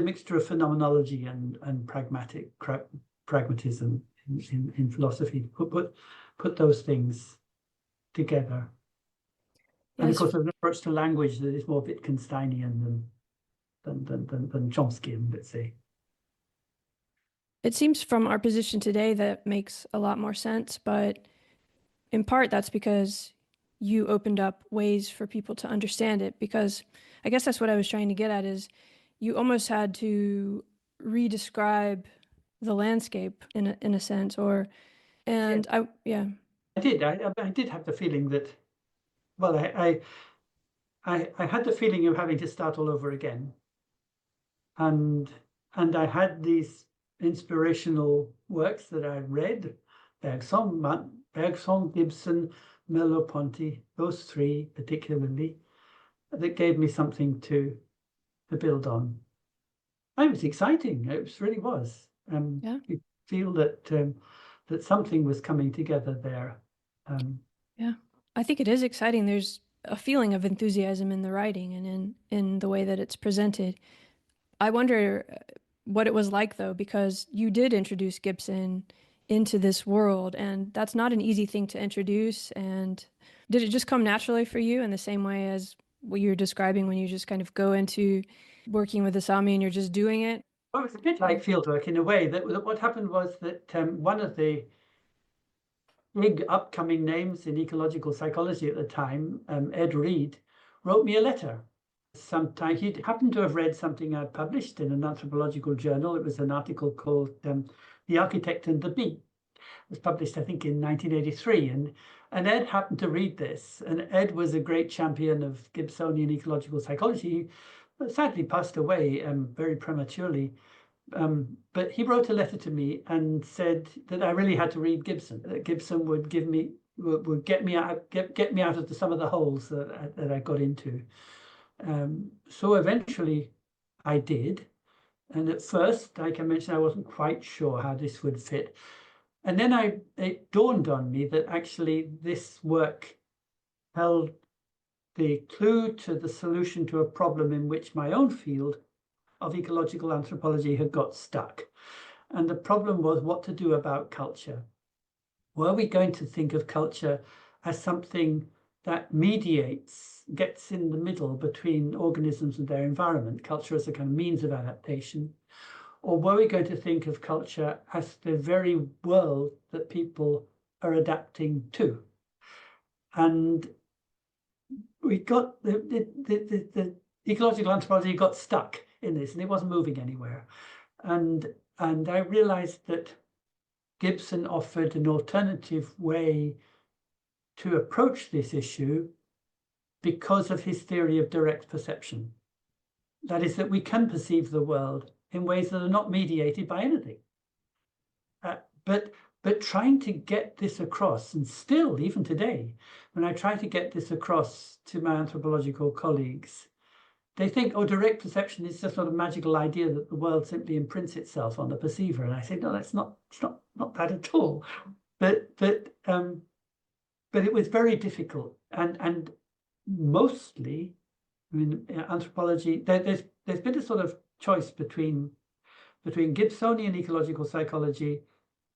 mixture of phenomenology and pragmatism in philosophy. Put those things together. Yes. And of course, there's an approach to language that is more Wittgensteinian than Chomskyan, let's say. It seems from our position today that makes a lot more sense, but in part that's because you opened up ways for people to understand it, because I guess that's what I was trying to get at, is you almost had to redescribe the landscape in a sense, and yeah. I did have the feeling that, well, I had the feeling of having to start all over again, and I had these inspirational works that I read, Bergson, Gibson, Merleau-Ponty, those three particularly, that gave me something to build on. It was exciting. It really was. Yeah. You feel that that something was coming together there. Yeah, I think it is exciting. There's a feeling of enthusiasm in the writing and in the way that it's presented. I wonder what it was like, though, because you did introduce Gibson into this world, and that's not an easy thing to introduce. And did it just come naturally for you in the same way as what you're describing when you just kind of go into working with the Sami and you're just doing it? Well, it was a bit like fieldwork in a way. That what happened was that one of the big upcoming names in ecological psychology at the time, Ed Reed, wrote me a letter. Sometime he happened to have read something I published in an anthropological journal. It was an article called "The Architect and the Bee." It was published, I think, in 1983, and Ed happened to read this. And Ed was a great champion of Gibsonian ecological psychology. He sadly passed away very prematurely. But he wrote a letter to me and said that I really had to read Gibson. That Gibson would give me would get me out of some of the holes that I got into. So eventually, I did. And at first, like I mentioned, I wasn't quite sure how this would fit. And then it dawned on me that actually this work held the clue to the solution to a problem in which my own field of ecological anthropology had got stuck. And the problem was what to do about culture. Were we going to think of culture as something that mediates, gets in the middle between organisms and their environment, culture as a kind of means of adaptation? Or were we going to think of culture as the very world that people are adapting to? And we got the ecological anthropology got stuck in this, and it wasn't moving anywhere. And I realized that Gibson offered an alternative way to approach this issue because of his theory of direct perception. That is, that we can perceive the world in ways that are not mediated by anything. But trying to get this across, and still, even today, when I try to get this across to my anthropological colleagues, they think, oh, direct perception is just sort of magical idea that the world simply imprints itself on the perceiver. And I say, no, it's not that at all. But it was very difficult. And mostly, I mean, anthropology, there's been a sort of choice between Gibsonian ecological psychology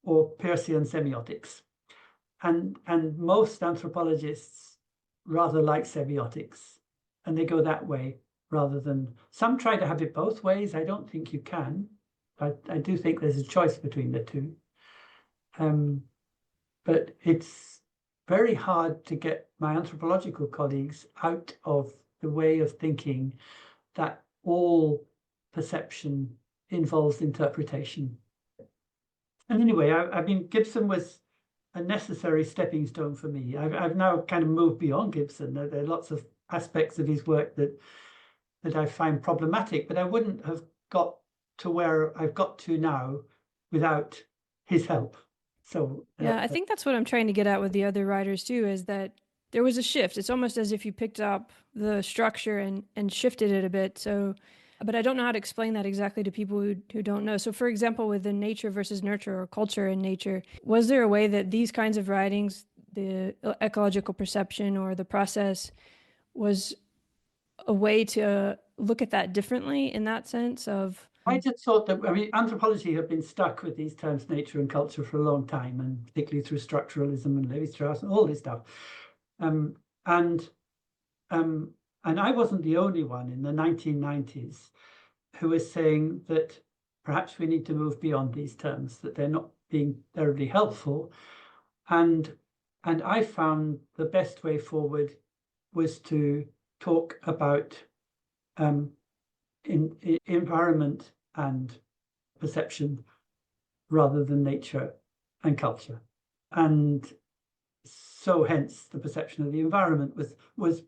or Peircean semiotics. And most anthropologists rather like semiotics, and they go that way rather than some try to have it both ways. I don't think you can. I do think there's a choice between the two. But it's very hard to get my anthropological colleagues out of the way of thinking that all perception involves interpretation. And anyway, I mean, Gibson was a necessary stepping stone for me. I've now kind of moved beyond Gibson. There are lots of aspects of his work that I find problematic, but I wouldn't have got to where I've got to now without his help. So yeah, I think that's what I'm trying to get at with the other writers too, is that there was a shift. It's almost as if you picked up the structure and shifted it a bit. So, but I don't know how to explain that exactly to people who don't know. So, for example, with the nature versus nurture or culture and nature, was there a way that these kinds of writings, the ecological perception or the process, was a way to look at that differently in that sense of? I just thought that, I mean, anthropology had been stuck with these terms, nature and culture, for a long time, and particularly through structuralism and Levi-Strauss and all this stuff. And I wasn't the only one in the 1990s who was saying that perhaps we need to move beyond these terms, that they're not being terribly helpful. And I found the best way forward was to talk about in environment and perception rather than nature and culture. And so hence the perception of the environment was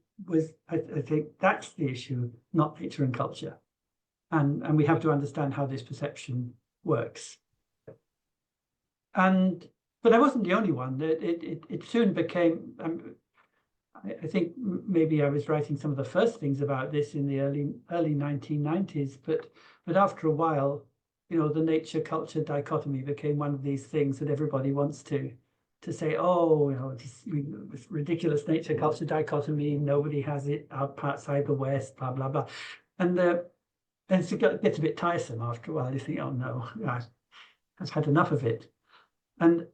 I think that's the issue, not nature and culture. And we have to understand how this perception works. And But I wasn't the only one. It soon became, I think maybe I was writing some of the first things about this in the early 1990s, but after a while, the nature culture dichotomy became one of these things that everybody wants to say, oh, this ridiculous nature culture dichotomy, nobody has it outside the West, blah blah blah, and it gets a bit tiresome after a while. You think, oh no, I've had enough of it, and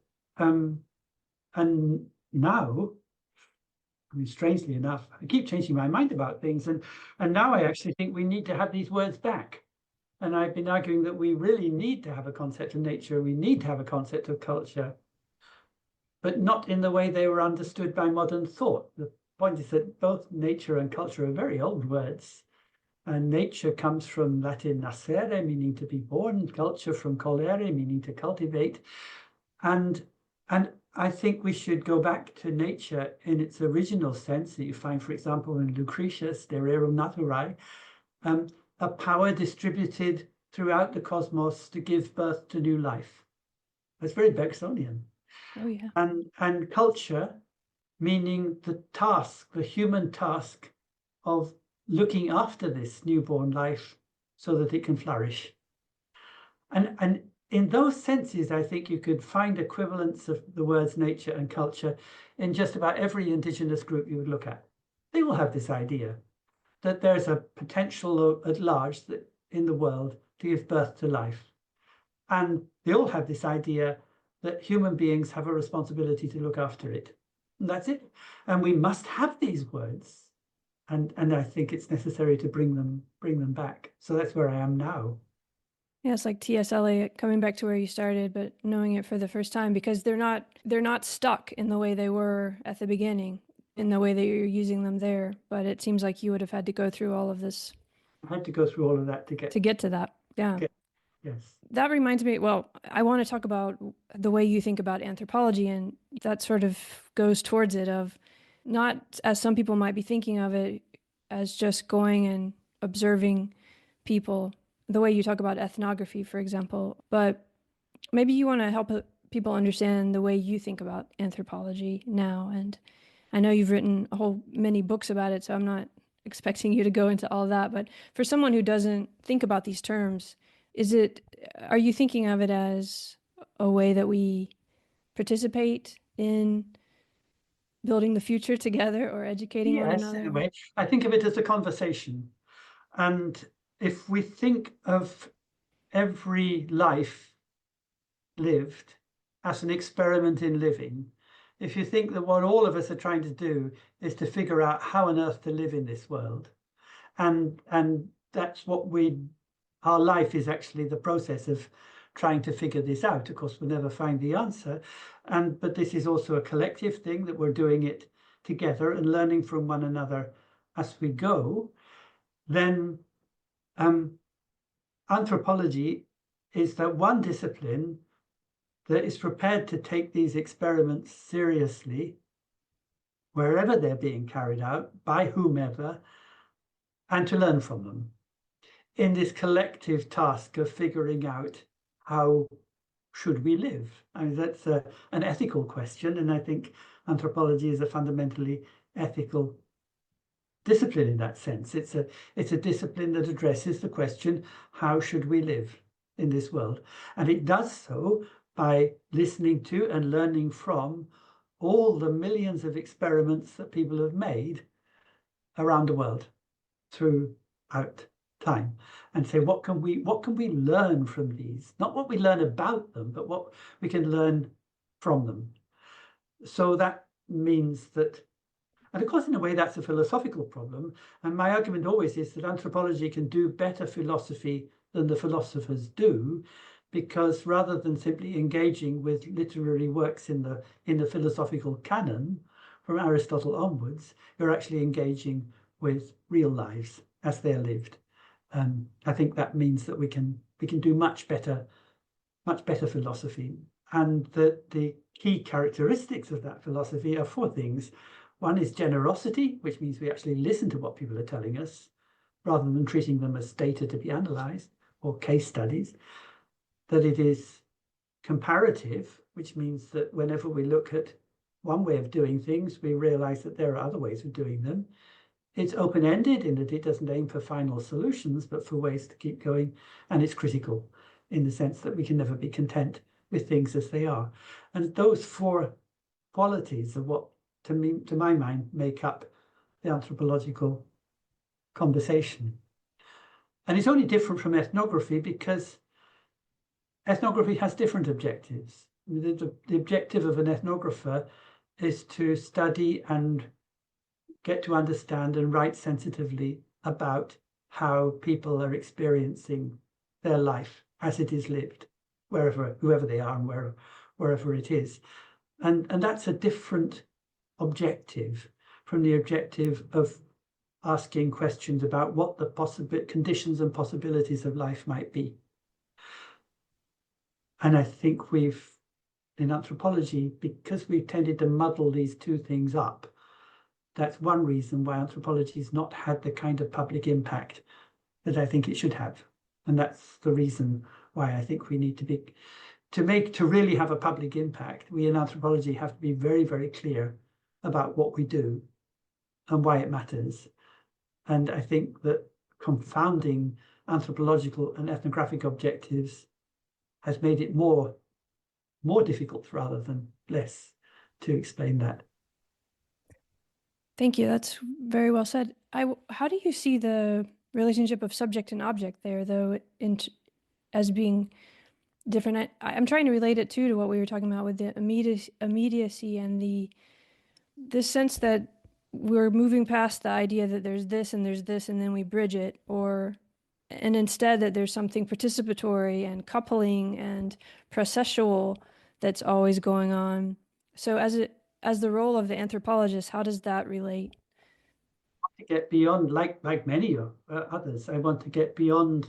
now. I mean, strangely enough, I keep changing my mind about things, and now I actually think we need to have these words back. And I've been arguing that we really need to have a concept of nature, we need to have a concept of culture, but not in the way they were understood by modern thought. The point is that both nature and culture are very old words. And nature comes from Latin nascere, meaning to be born, culture from colere, meaning to cultivate. And I think we should go back to nature in its original sense that you find, for example, in Lucretius, De Rerum Naturae, a power distributed throughout the cosmos to give birth to new life. That's very Bergsonian. Oh, yeah. And culture, meaning the task, the human task of looking after this newborn life so that it can flourish. And in those senses, I think you could find equivalents of the words nature and culture in just about every indigenous group you would look at. They all have this idea that there's a potential at large in the world to give birth to life. And they all have this idea that human beings have a responsibility to look after it. And that's it. And we must have these words. And I think it's necessary to bring them back. So that's where I am now. Yeah, it's like T.S. Eliot coming back to where you started, but knowing it for the first time, because they're not stuck in the way they were at the beginning, in the way that you're using them there. But it seems like you would have had to go through all of this. I had to go through all of that to get to that. Yeah. Yes. That reminds me, well, I want to talk about the way you think about anthropology, and that sort of goes towards it, of not as some people might be thinking of it as just going and observing people, the way you talk about ethnography, for example, but maybe you want to help people understand the way you think about anthropology now. And I know you've written many books about it, so I'm not expecting you to go into all that, but for someone who doesn't think about these terms, are you thinking of it as a way that we participate in building the future together or educating one another? Yes, in a way. I think of it as a conversation. And if we think of every life lived as an experiment in living, if you think that what all of us are trying to do is to figure out how on earth to live in this world, and that's what our life is actually the process of trying to figure this out. Of course, we'll never find the answer, but this is also a collective thing that we're doing it together and learning from one another as we go. Then anthropology is that one discipline that is prepared to take these experiments seriously, wherever they're being carried out, by whomever, and to learn from them in this collective task of figuring out how should we live. I mean, that's an ethical question, and I think anthropology is a fundamentally ethical discipline in that sense. It's a discipline that addresses the question, how should we live in this world? And it does so by listening to and learning from all the millions of experiments that people have made around the world throughout time, and say, what can we learn from these? Not what we learn about them, but what we can learn from them. So that means that, and of course, in a way, that's a philosophical problem. And my argument always is that anthropology can do better philosophy than the philosophers do, because rather than simply engaging with literary works in the philosophical canon from Aristotle onwards, you're actually engaging with real lives as they're lived. I think that means that we can do much better philosophy, and that the key characteristics of that philosophy are four things. One is generosity, which means we actually listen to what people are telling us, rather than treating them as data to be analyzed or case studies. That it is comparative, which means that whenever we look at one way of doing things, we realize that there are other ways of doing them. It's open-ended in that it doesn't aim for final solutions, but for ways to keep going. And it's critical in the sense that we can never be content with things as they are. And those four qualities are what, to my mind, make up the anthropological conversation. And it's only different from ethnography because ethnography has different objectives. The objective of an ethnographer is to study and get to understand and write sensitively about how people are experiencing their life as it is lived, whoever they are and wherever it is. And that's a different objective from the objective of asking questions about what the possible conditions and possibilities of life might be. And I think in anthropology, because we've tended to muddle these two things up, that's one reason why anthropology has not had the kind of public impact that I think it should have. And that's the reason why I think we need to really have a public impact, we in anthropology have to be very, very clear about what we do and why it matters. And I think that confounding anthropological and ethnographic objectives has made it more difficult rather than less to explain that. Thank you. That's very well said. How do you see the relationship of subject and object there, though, as being different? I'm trying to relate it too to what we were talking about with the immediacy and this sense that we're moving past the idea that there's this and then we bridge it, and instead that there's something participatory and coupling and processual that's always going on. So as the role of the anthropologist, how does that relate? To get beyond, like many others, I want to get beyond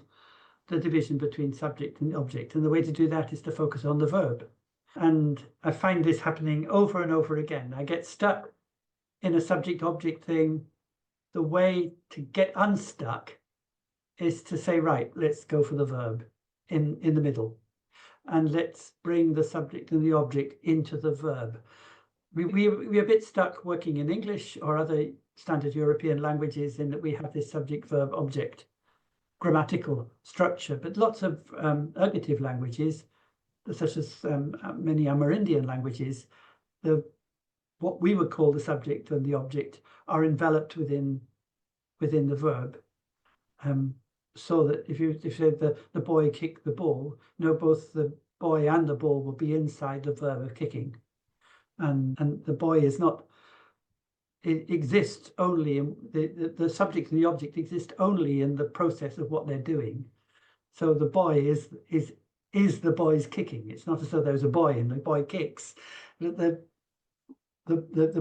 the division between subject and object. And the way to do that is to focus on the verb. And I find this happening over and over again. I get stuck in a subject-object thing. The way to get unstuck is to say, right, let's go for the verb in the middle. And let's bring the subject and the object into the verb. We're a bit stuck working in English or other standard European languages in that we have this subject-verb-object grammatical structure, but lots of ergative languages, such as many Amerindian languages, what we would call the subject and the object are enveloped within the verb. So that if you said the boy kicked the ball, no, both the boy and the ball will be inside the verb of kicking. And the boy is not, it exists only in the subject and the object exist only in the process of what they're doing. So the boy is the boy's kicking. It's not as though there's a boy and the boy kicks. The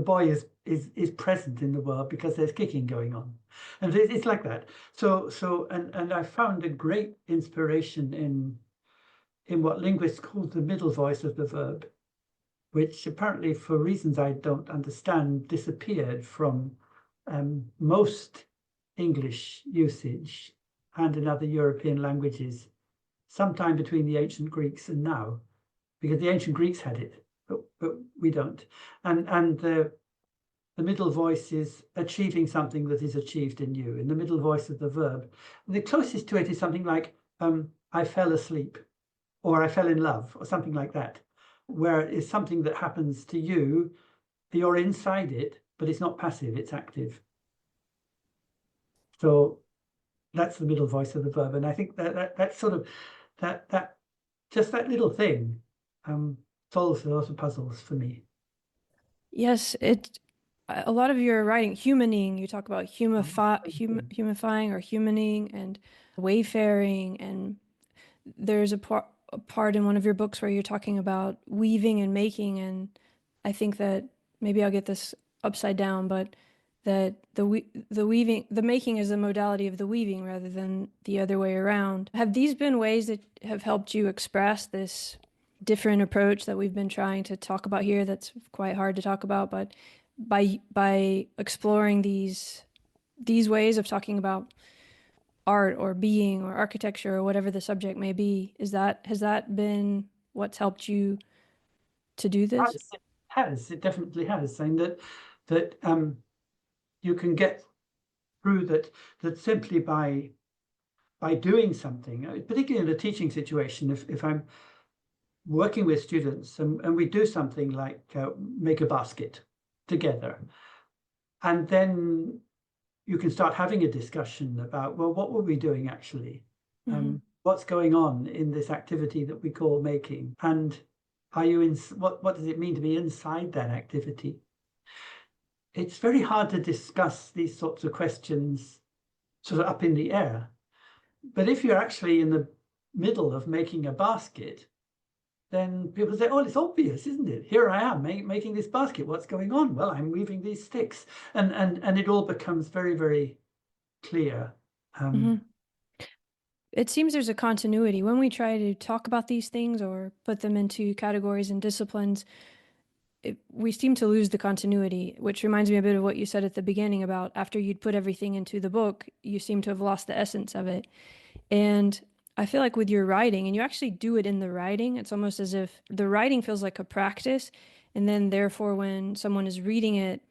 boy is present in the world because there's kicking going on, and it's like that. So I found a great inspiration in what linguists call the middle voice of the verb, which apparently, for reasons I don't understand, disappeared from most English usage and in other European languages sometime between the ancient Greeks and now, because the ancient Greeks had it, but we don't. And the middle voice is achieving something that is achieved in you, in the middle voice of the verb. And the closest to it is something like, I fell asleep, or I fell in love, or something like that, where it's something that happens to you, you're inside it, but it's not passive, it's active. So that's the middle voice of the verb. And I think that sort of, that just that little thing solves a lot of puzzles for me. Yes, a lot of your writing, humaning, you talk about humifying or humaning and wayfaring, and there's a part in one of your books where you're talking about weaving and making, and I think that maybe I'll get this upside down, but that the making is the modality of the weaving rather than the other way around. Have these been ways that have helped you express this different approach that we've been trying to talk about here that's quite hard to talk about, but by exploring these ways of talking about art or being or architecture or whatever the subject may be, has that been what's helped you to do this? It definitely has. Saying that you can get through that simply by doing something, particularly in a teaching situation. If I'm working with students and we do something like make a basket together, and then you can start having a discussion about, well, what were we doing actually? What's going on in this activity that we call making? And are you in, what does it mean to be inside that activity? It's very hard to discuss these sorts of questions sort of up in the air. But if you're actually in the middle of making a basket, then people say, oh, it's obvious, isn't it? Here I am making this basket. What's going on? Well, I'm weaving these sticks. And it all becomes very, very clear. It seems there's a continuity. When we try to talk about these things or put them into categories and disciplines, we seem to lose the continuity, which reminds me a bit of what you said at the beginning about after you'd put everything into the book, you seem to have lost the essence of it. And I feel like with your writing, and you actually do it in the writing, it's almost as if the writing feels like a practice. And then therefore, when someone is reading it,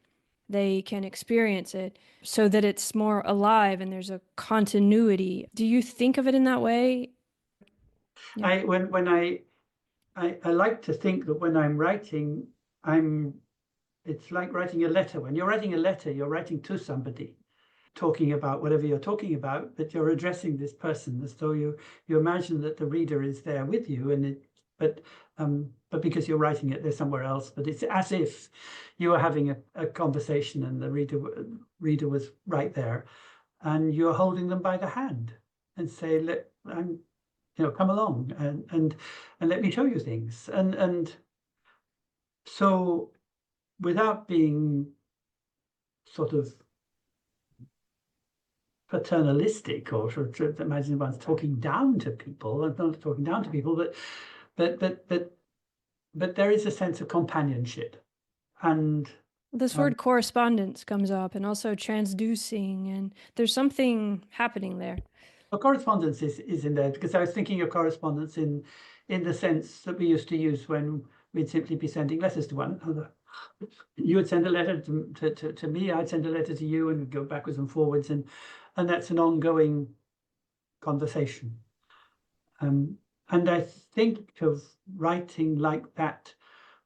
they can experience it so that it's more alive and there's a continuity. Do you think of it in that way? Yeah. I like to think that when I'm writing, it's like writing a letter. When you're writing a letter, you're writing to somebody, talking about whatever you're talking about, but you're addressing this person as though you imagine that the reader is there with you, but because you're writing it, they're somewhere else. But it's as if you were having a conversation and the reader was right there, and you're holding them by the hand and say, "Look, come along and let me show you things." And so, without being sort of paternalistic or sort of imagine one's talking down to people, and not talking down to people, but there is a sense of companionship. And this word correspondence comes up, and also transducing, and there's something happening there. Well, correspondence is in there, because I was thinking of correspondence in the sense that we used to use when we'd simply be sending letters to one another. You would send a letter to me, I'd send a letter to you, and we'd go backwards and forwards, and that's an ongoing conversation. And I think of writing like that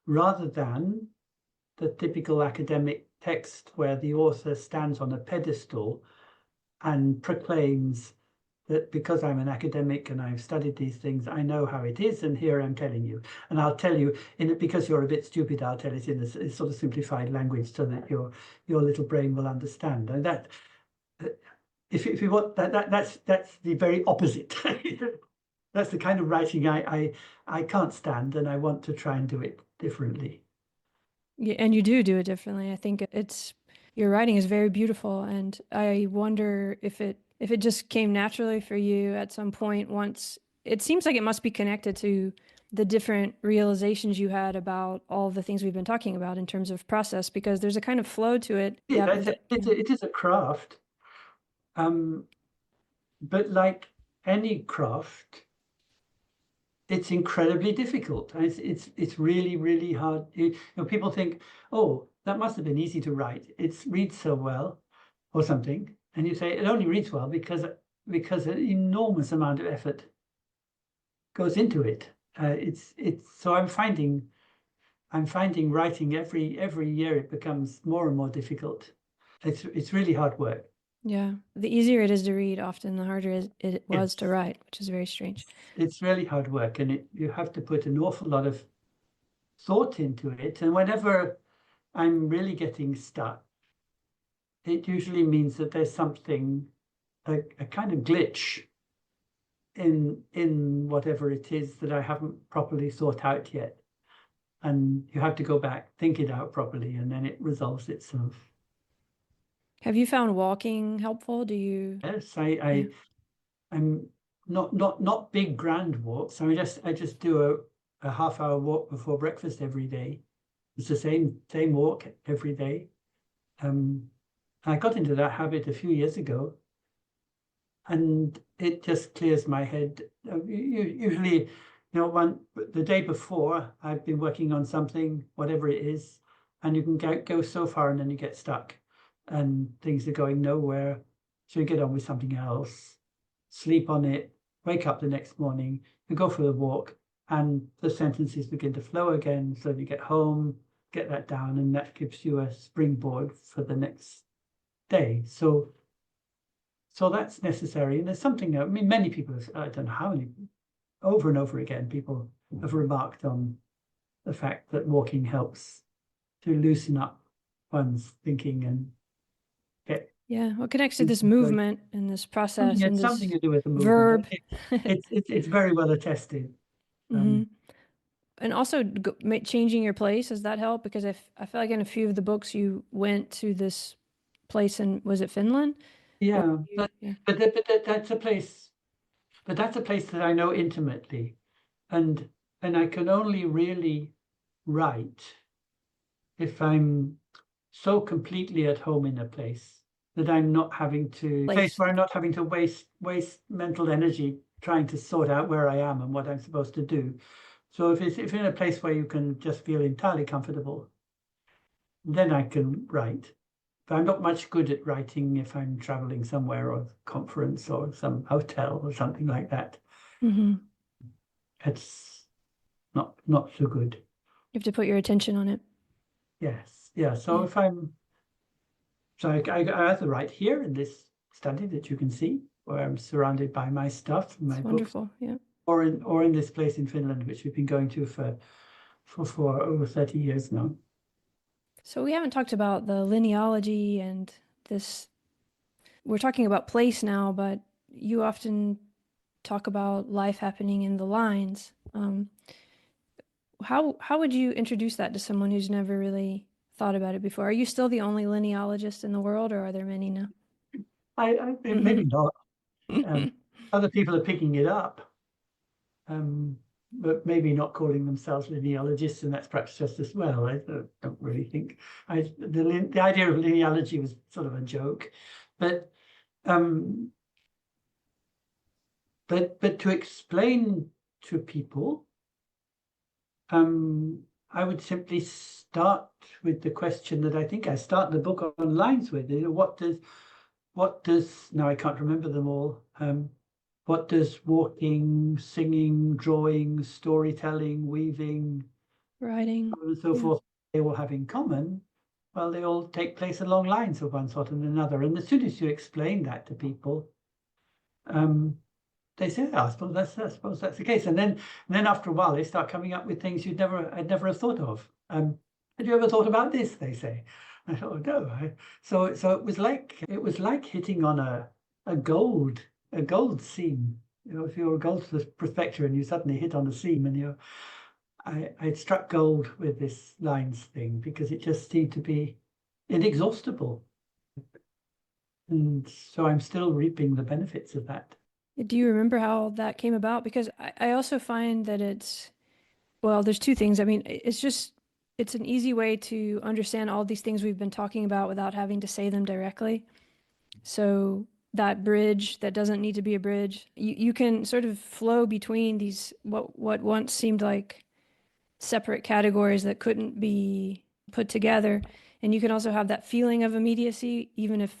rather than the typical academic text where the author stands on a pedestal and proclaims that because I'm an academic and I've studied these things, I know how it is, and here I'm telling you. And I'll tell you, because you're a bit stupid, I'll tell it in a sort of simplified language so that your little brain will understand. And that, if you want, that's the very opposite. That's the kind of writing I can't stand, and I want to try and do it differently. Yeah, and you do it differently. I think your writing is very beautiful, and I wonder if it just came naturally for you at some point. Once it seems like it must be connected to the different realizations you had about all the things we've been talking about in terms of process, because there's a kind of flow to it. Yeah, it is a craft, but like any craft, it's incredibly difficult. It's really, really hard. People think, oh, that must have been easy to write. It reads so well, or something, and you say it only reads well because an enormous amount of effort goes into it. So I'm finding writing every year it becomes more and more difficult. It's really hard work. Yeah, the easier it is to read, often the harder it was to write, which is very strange. It's really hard work, and you have to put an awful lot of thought into it. And whenever I'm really getting stuck, it usually means that there's something, a kind of glitch in whatever it is that I haven't properly thought out yet. And you have to go back, think it out properly, and then it resolves itself. Have you found walking helpful? Do you? Yes, I'm not big grand walks. I just do a half-hour walk before breakfast every day. It's the same walk every day. I got into that habit a few years ago, and it just clears my head. Usually, the day before I've been working on something, whatever it is, and you can go so far and then you get stuck and things are going nowhere. So you get on with something else, sleep on it, wake up the next morning, you go for a walk, and the sentences begin to flow again. So you get home, get that down, and that gives you a springboard for the next day. So that's necessary. And there's something, I mean, many people, I don't know how many, over and over again, people have remarked on the fact that walking helps to loosen up one's thinking and get. Yeah, what connects to this movement and this process and It's this something to do with the verb. movement. It's very well attested. Mm-hmm. And also changing your place, does that help? Because I feel like in a few of the books you went to this place in, was it Finland? Yeah, But that's a place. But that's a place that I know intimately, and I can only really write if I'm so completely at home in a place that I'm not having to place where I'm not having to waste mental energy trying to sort out where I am and what I'm supposed to do. So if you're in a place where you can just feel entirely comfortable, then I can write. But I'm not much good at writing if I'm traveling somewhere or conference or some hotel or something like that. It's not so good. You have to put your attention on it. Yes, yeah. So if I'm, so I either write here in this study that you can see, where I'm surrounded by my stuff, my books, wonderful, yeah. or in this place in Finland, which we've been going to for over 30 years now. So we haven't talked about the lineology and this. We're talking about place now, but you often talk about life happening in the lines. How would you introduce that to someone who's never really thought about it before? Are you still the only lineologist in the world, or are there many now? Maybe not. Other people are picking it up, but maybe not calling themselves lineologists, and that's perhaps just as well. I don't really think the idea of linealogy was sort of a joke, but to explain to people, I would simply start with the question that I think I start the book on lines with. What does now I can't remember them all. What does walking, singing, drawing, storytelling, weaving, Writing, and so forth, they all have in common? Well, they all take place along lines of one sort and another. And as soon as you explain that to people, they say, "Oh, I suppose that's the case." And then after a while, they start coming up with things I'd never have thought of. Had you ever thought about this? They say. I thought, oh, no. So it was like hitting on a gold seam. If you're a goldsmith prospector and you suddenly hit on a seam, and I'd struck gold with this lines thing because it just seemed to be inexhaustible. And so I'm still reaping the benefits of that. Do you remember how that came about? Because I also find that there's two things. I mean, it's an easy way to understand all these things we've been talking about without having to say them directly. So that bridge that doesn't need to be a bridge, you can sort of flow between these, what once seemed like separate categories that couldn't be put together. And you can also have that feeling of immediacy, even if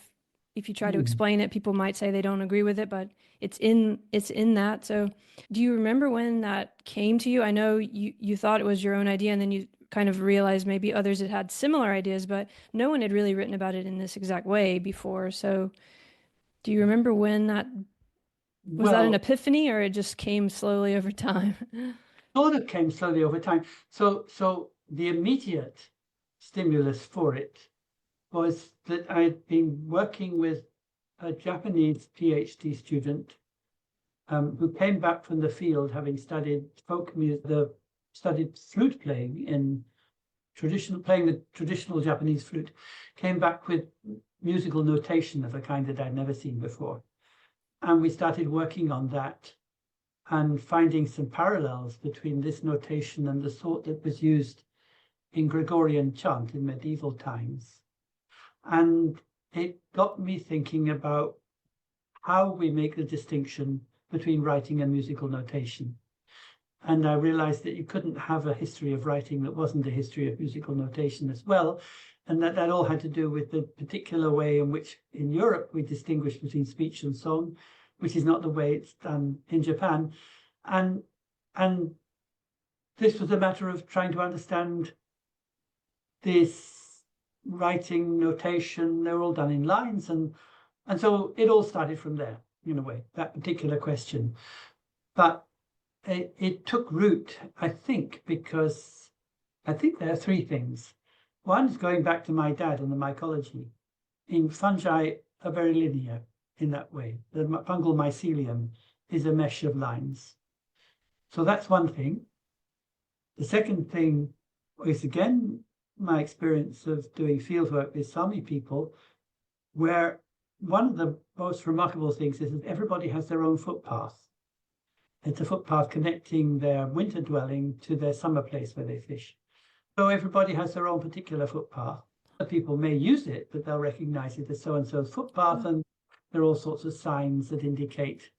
you try to explain it, people might say they don't agree with it, but it's in that. So do you remember when that came to you? I know you thought it was your own idea, and then you kind of realized maybe others had similar ideas, but no one had really written about it in this exact way before. So do you remember when that was that an epiphany, or it just came slowly over time? Sort of came slowly over time. So the immediate stimulus for it was that I'd been working with a Japanese PhD student who came back from the field having studied folk music, studied flute playing playing the traditional Japanese flute, came back with musical notation of a kind that I'd never seen before. And we started working on that and finding some parallels between this notation and the sort that was used in Gregorian chant in medieval times. And it got me thinking about how we make the distinction between writing and musical notation. And I realized that you couldn't have a history of writing that wasn't a history of musical notation as well. And that all had to do with the particular way in which in Europe we distinguish between speech and song, which is not the way it's done in Japan. And this was a matter of trying to understand this writing notation. They were all done in lines. And so it all started from there, in a way, that particular question. But it took root, I think, because I think there are three things. One is going back to my dad and the mycology. In fungi are very linear in that way. The fungal mycelium is a mesh of lines. So that's one thing. The second thing is, again, my experience of doing fieldwork with Sami people, where one of the most remarkable things is that everybody has their own footpath. It's a footpath connecting their winter dwelling to their summer place where they fish. So everybody has their own particular footpath. Other people may use it, but they'll recognize it as so-and-so's footpath, and there are all sorts of signs that indicate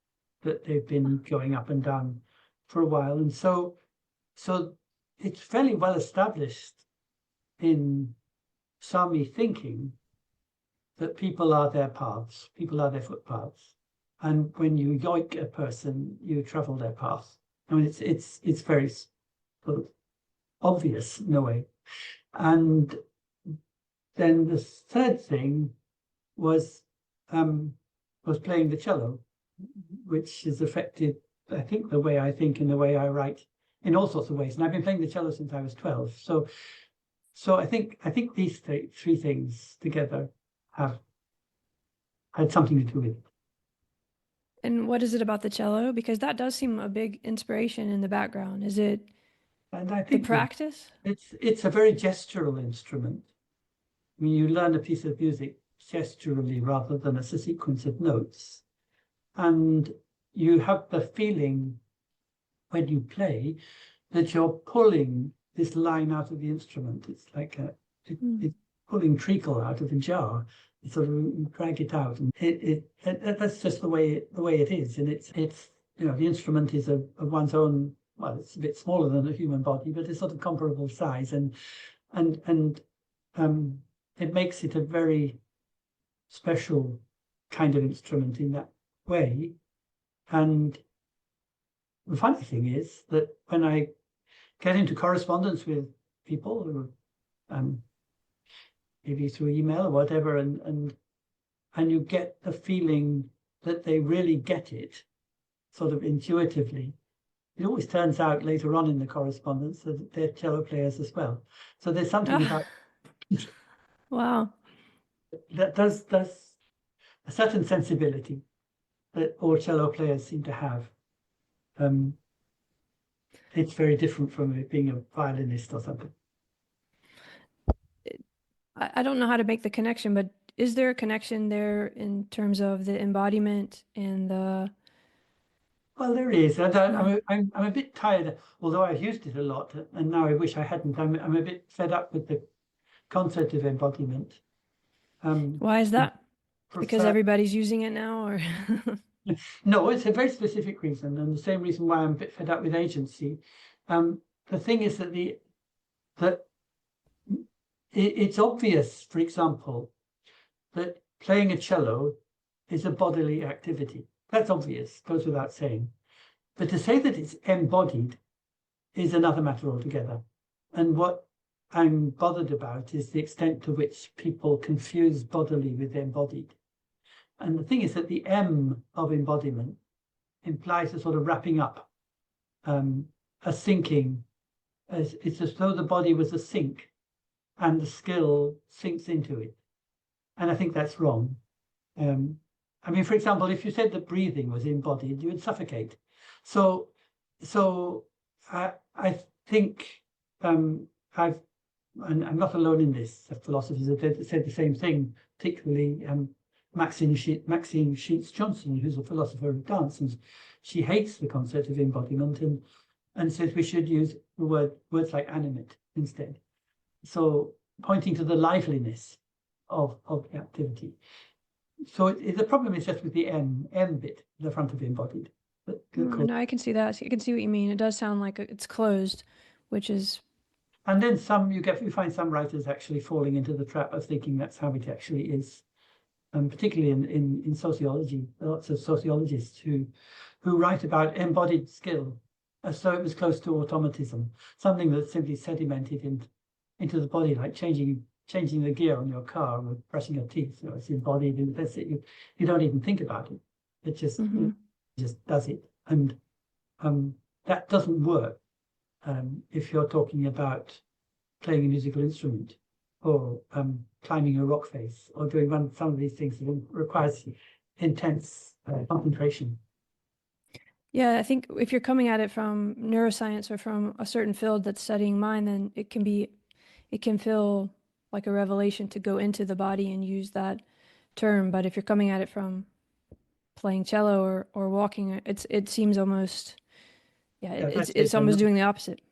that they've been going up and down for a while. And so it's fairly well established in Sami thinking that people are their paths, people are their footpaths. And when you yoik a person, you travel their path. I mean, it's very sort of obvious in a way. And then the third thing was playing the cello, which has affected, I think, the way I think and the way I write in all sorts of ways. And I've been playing the cello since I was 12. So I think these three things together have had something to do with it. And what is it about the cello? Because that does seem a big inspiration in the background. Is it and I think the practice? It's a very gestural instrument. I mean, you learn a piece of music gesturally rather than as a sequence of notes. And you have the feeling when you play that you're pulling this line out of the instrument. It's like it's pulling treacle out of a jar. You sort of drag it out, and that's just the way it is. And it's the instrument is of one's own. Well, it's a bit smaller than a human body, but it's sort of comparable size, and it makes it a very special kind of instrument in that way. And the funny thing is that when I get into correspondence with people who maybe through email or whatever, and you get the feeling that they really get it, sort of intuitively. It always turns out later on in the correspondence that they're cello players as well. So there's something about wow, that does a certain sensibility that all cello players seem to have. It's very different from it being a violinist or something. I don't know how to make the connection, but is there a connection there in terms of the embodiment and the... Well, there is. And I'm a bit tired, although I've used it a lot, and now I wish I hadn't. I'm a bit fed up with the concept of embodiment. Why is that? Because everybody's using it now, or? No, it's a very specific reason, and the same reason why I'm a bit fed up with agency. The thing is that it's obvious, for example, that playing a cello is a bodily activity. That's obvious, goes without saying. But to say that it's embodied is another matter altogether. And what I'm bothered about is the extent to which people confuse bodily with embodied. And the thing is that the M of embodiment implies a sort of wrapping up, a sinking. It's as though the body was a sink and the skill sinks into it. And I think that's wrong. I mean, for example, if you said that breathing was embodied, you would suffocate. So I think and I'm not alone in this. Philosophers have said the same thing, particularly Maxine Sheets Johnson, who's a philosopher of dance, and she hates the concept of embodiment and says we should use the words like animate instead. So pointing to the liveliness of the activity. So the problem is just with the M bit, the front of embodied. No, I can see that. I can see what you mean. It does sound like it's closed, which is. And then you find some writers actually falling into the trap of thinking that's how it actually is. Particularly in sociology, lots of sociologists who write about embodied skill as though it was close to automatism, something that's simply sedimented into the body, like changing the gear on your car with brushing your teeth. So it's embodied in this. You don't even think about it. It just Mm-hmm. it just does it, and that doesn't work if you're talking about playing a musical instrument or climbing a rock face or doing some of these things that requires intense concentration. Yeah, I think if you're coming at it from neuroscience or from a certain field that's studying mind, then it can feel like a revelation to go into the body and use that term. But if you're coming at it from playing cello or walking, it seems almost, it's almost doing the opposite.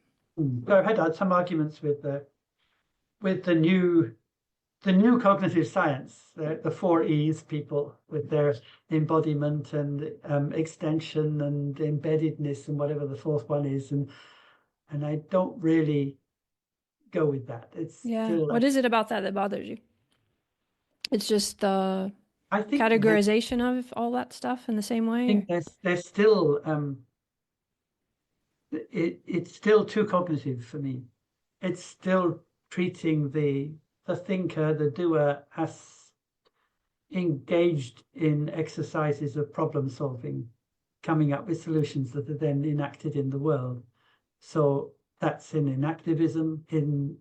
I've had some arguments with the new cognitive science, the 4 E's people with their embodiment and extension and embeddedness and whatever the fourth one is, and I don't really go with that. It's still, what is it about that bothers you? It's just the I think categorization of all that stuff in the same way. I think there's still it's still too cognitive for me. It's still treating the thinker, the doer, as engaged in exercises of problem solving, coming up with solutions that are then enacted in the world. So that's in activism, in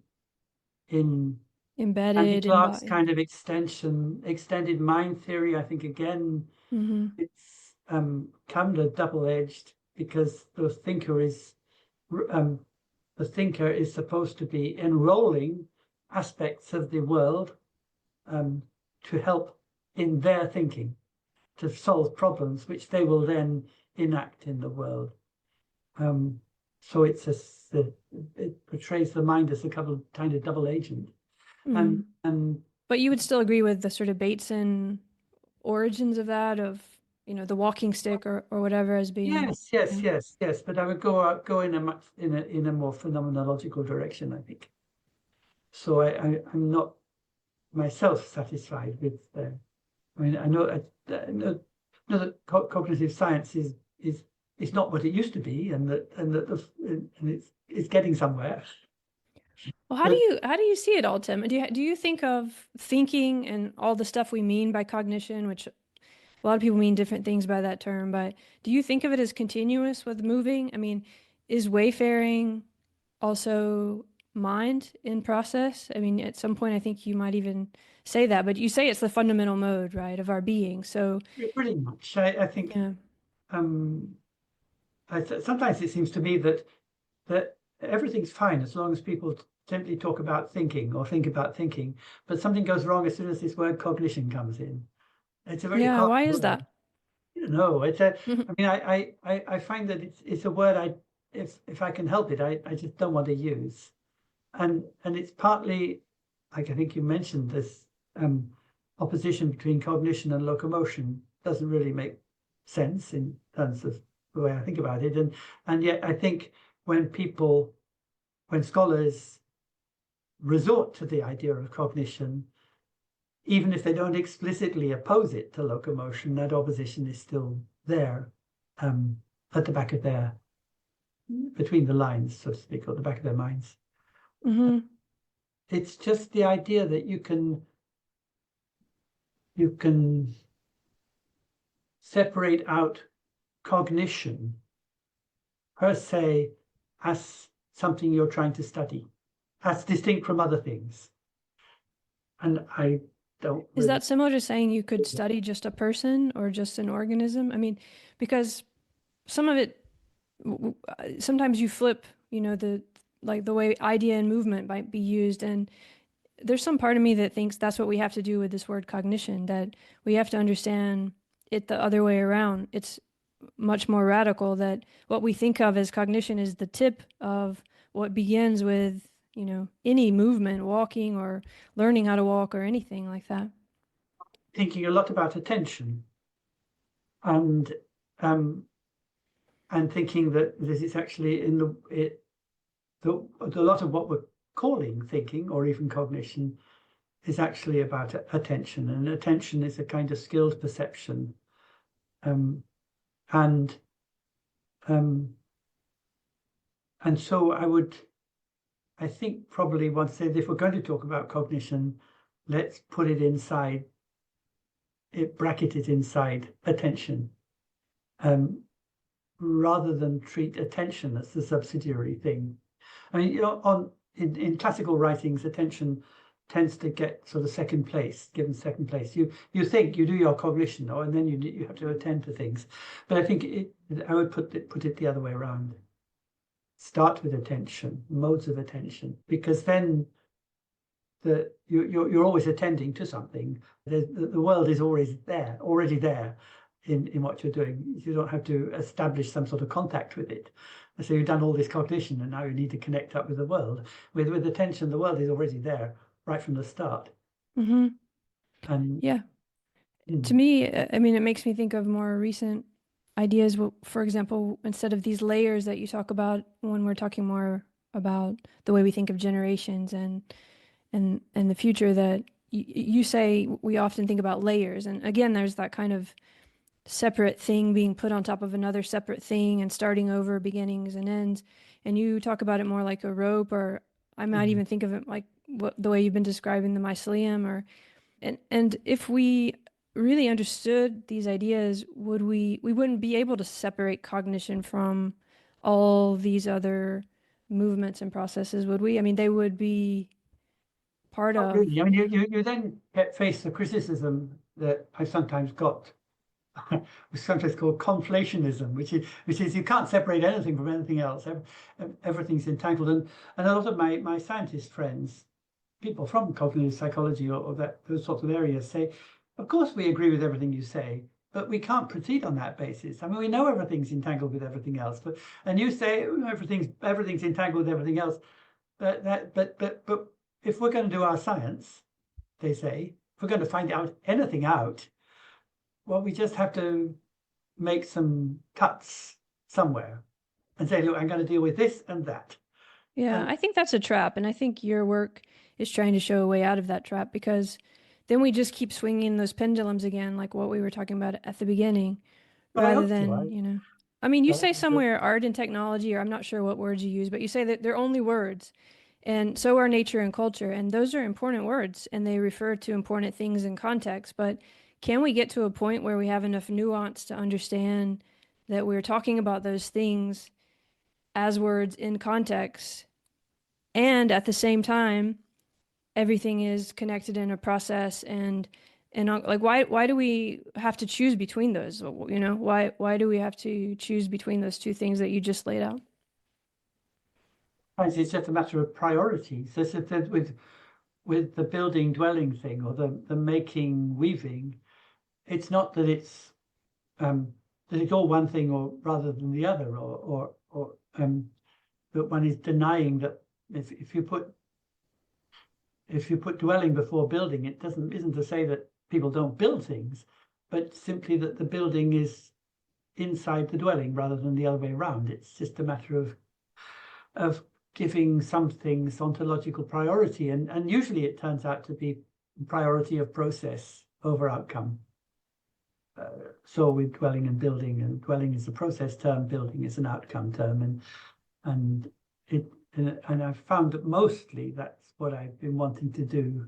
embedded Clark's kind of extended mind theory. I think again, it's kind of double-edged because the thinker is supposed to be enrolling aspects of the world to help in their thinking, to solve problems which they will then enact in the world. So it portrays the mind as a kind of double agent. But you would still agree with the sort of Bateson origins of that, of the walking stick or whatever as being. Yes. But I would go in a more phenomenological direction, I think. So I'm not myself satisfied with. I know that cognitive science is not what it used to be, and it's getting somewhere. Well, how do you see it all, Tim? Do you think of thinking and all the stuff we mean by cognition, which a lot of people mean different things by that term, but do you think of it as continuous with moving? I mean, is wayfaring also mind in process? I mean, at some point, I think you might even say that, but you say it's the fundamental mode, right, of our being. So pretty much, I think. Yeah. Sometimes it seems to me that everything's fine as long as people simply talk about thinking or think about thinking, but something goes wrong as soon as this word cognition comes in. It's a very hard why word. is that? It's I mean, I find that it's a word if I can help it, I just don't want to use. And it's partly, like I think you mentioned, this opposition between cognition and locomotion doesn't really make sense in terms of the way I think about it. And yet I think when scholars resort to the idea of cognition, even if they don't explicitly oppose it to locomotion, that opposition is still there at the back of between the lines, so to speak, or the back of their minds. It's just the idea that you can separate out cognition per se as something you're trying to study, as distinct from other things. And I don't. Is that similar to saying you could study just a person or just an organism? I mean, because some of it, sometimes you flip, the way idea and movement might be used. And there's some part of me that thinks that's what we have to do with this word cognition, that we have to understand it the other way around. It's much more radical, that what we think of as cognition is the tip of what begins with, any movement, walking or learning how to walk or anything like that. Thinking a lot about attention. And and thinking that this is actually in a lot of what we're calling thinking or even cognition is actually about attention, and attention is a kind of skilled perception, um, and um, and so I think probably want to say that if we're going to talk about cognition, let's put it inside, bracket it inside attention, um, rather than treat attention as the subsidiary thing. I mean, in classical writings, attention tends to get sort of second place, given second place. You think, you do your cognition, and then you have to attend to things. But I think I would put it the other way around. Start with attention, modes of attention, because then you're always attending to something. The world is already there in what you're doing. You don't have to establish some sort of contact with it. So you've done all this cognition, and now you need to connect up with the world. With attention, the world is already there right from the start. Mm-hmm. And yeah, to me, I mean, it makes me think of more recent ideas. For example, instead of these layers that you talk about when we're talking more about the way we think of generations and the future, that you say we often think about layers. And again, there's that kind of separate thing being put on top of another separate thing and starting over, beginnings and ends. And you talk about it more like a rope, or I might even think of it like the way you've been describing the mycelium. And if we really understood these ideas, we wouldn't be able to separate cognition from all these other movements and processes, would we? I mean, they would be part not of. really. I mean, you then face the criticism that I sometimes got, which is sometimes called conflationism, which is you can't separate anything from anything else. Everything's entangled, and a lot of my scientist friends, people from cognitive psychology or those sorts of areas, say, of course we agree with everything you say, but we can't proceed on that basis. I mean, we know everything's entangled with everything else, and you say everything's entangled with everything else, but if we're going to do our science, they say, if we're going to find anything out, well, we just have to make some cuts somewhere and say, look, I'm going to deal with this and that. Yeah, I think that's a trap. And I think your work is trying to show a way out of that trap, because then we just keep swinging those pendulums again, like what we were talking about at the beginning, But I rather hope so. than. I mean, you say somewhere art and technology, or I'm not sure what words you use, but you say that they're only words. And so are nature and culture. And those are important words, and they refer to important things in context. But can we get to a point where we have enough nuance to understand that we're talking about those things as words in context, and at the same time, everything is connected in a process, and like why do we have to choose between those? Why do we have to choose between those two things that you just laid out? It's just a matter of priorities. This is with the building dwelling thing or the making weaving. It's not that it's all one thing or rather than the other, or that one is denying that if you put dwelling before building, isn't to say that people don't build things, but simply that the building is inside the dwelling rather than the other way around. It's just a matter of giving some things ontological priority, and usually it turns out to be priority of process over outcome. So with dwelling and building, and dwelling is a process term, building is an outcome term, and I've found that mostly that's what I've been wanting to do,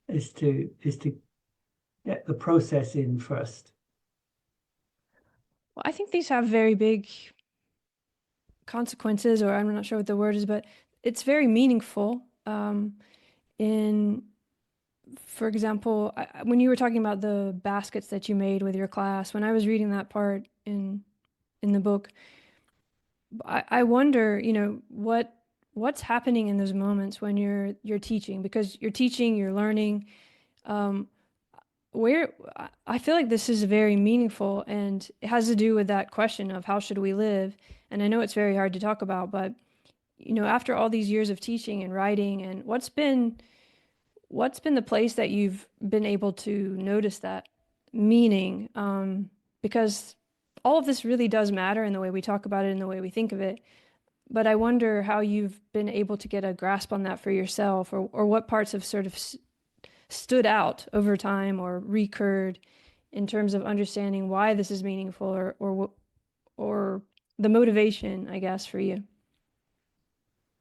is to get the process in first. Well, I think these have very big consequences, or I'm not sure what the word is, but it's very meaningful. For example, when you were talking about the baskets that you made with your class, when I was reading that part in the book, I wonder, what's happening in those moments when you're teaching, because you're teaching, you're learning. Where I feel like this is very meaningful, and it has to do with that question of how should we live. And I know it's very hard to talk about, but after all these years of teaching and writing, and what's been the place that you've been able to notice that meaning? Because all of this really does matter in the way we talk about it and the way we think of it. But I wonder how you've been able to get a grasp on that for yourself, or what parts have sort of stood out over time or recurred in terms of understanding why this is meaningful, or the motivation, I guess, for you.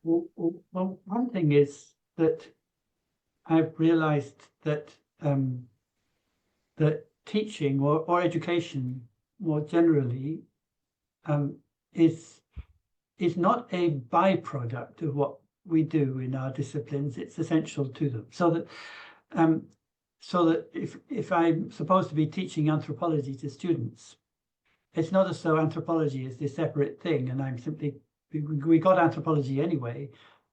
Well, one thing is that I've realized that that teaching or education more generally is not a byproduct of what we do in our disciplines. It's essential to them. So that if I'm supposed to be teaching anthropology to students, it's not as though anthropology is this separate thing and we got anthropology anyway,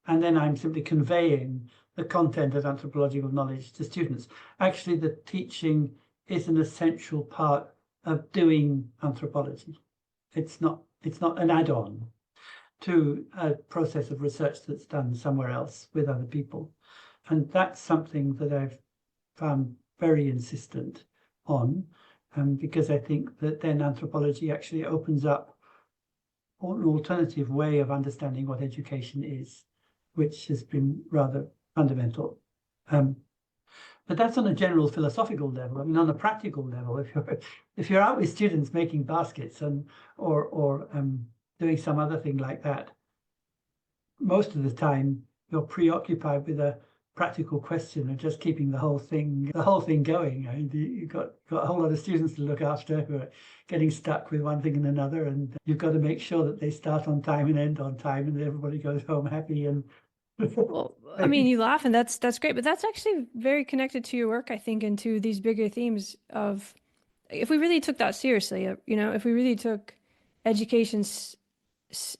and then I'm simply conveying the content of anthropological knowledge to students. Actually, the teaching is an essential part of doing anthropology. It's not an add-on to a process of research that's done somewhere else with other people. And that's something that I've found very insistent on, because I think that then anthropology actually opens up an alternative way of understanding what education is, which has been rather fundamental. But that's on a general philosophical level. I mean, on a practical level, if you're out with students making baskets or doing some other thing like that, most of the time you're preoccupied with a practical question of just keeping the whole thing going. I mean, you've got a whole lot of students to look after who are getting stuck with one thing and another, and you've got to make sure that they start on time and end on time, and everybody goes home happy. And Well, I mean, you laugh, and that's great, but that's actually very connected to your work, I think, and to these bigger themes of, if we really took that seriously, if we really took education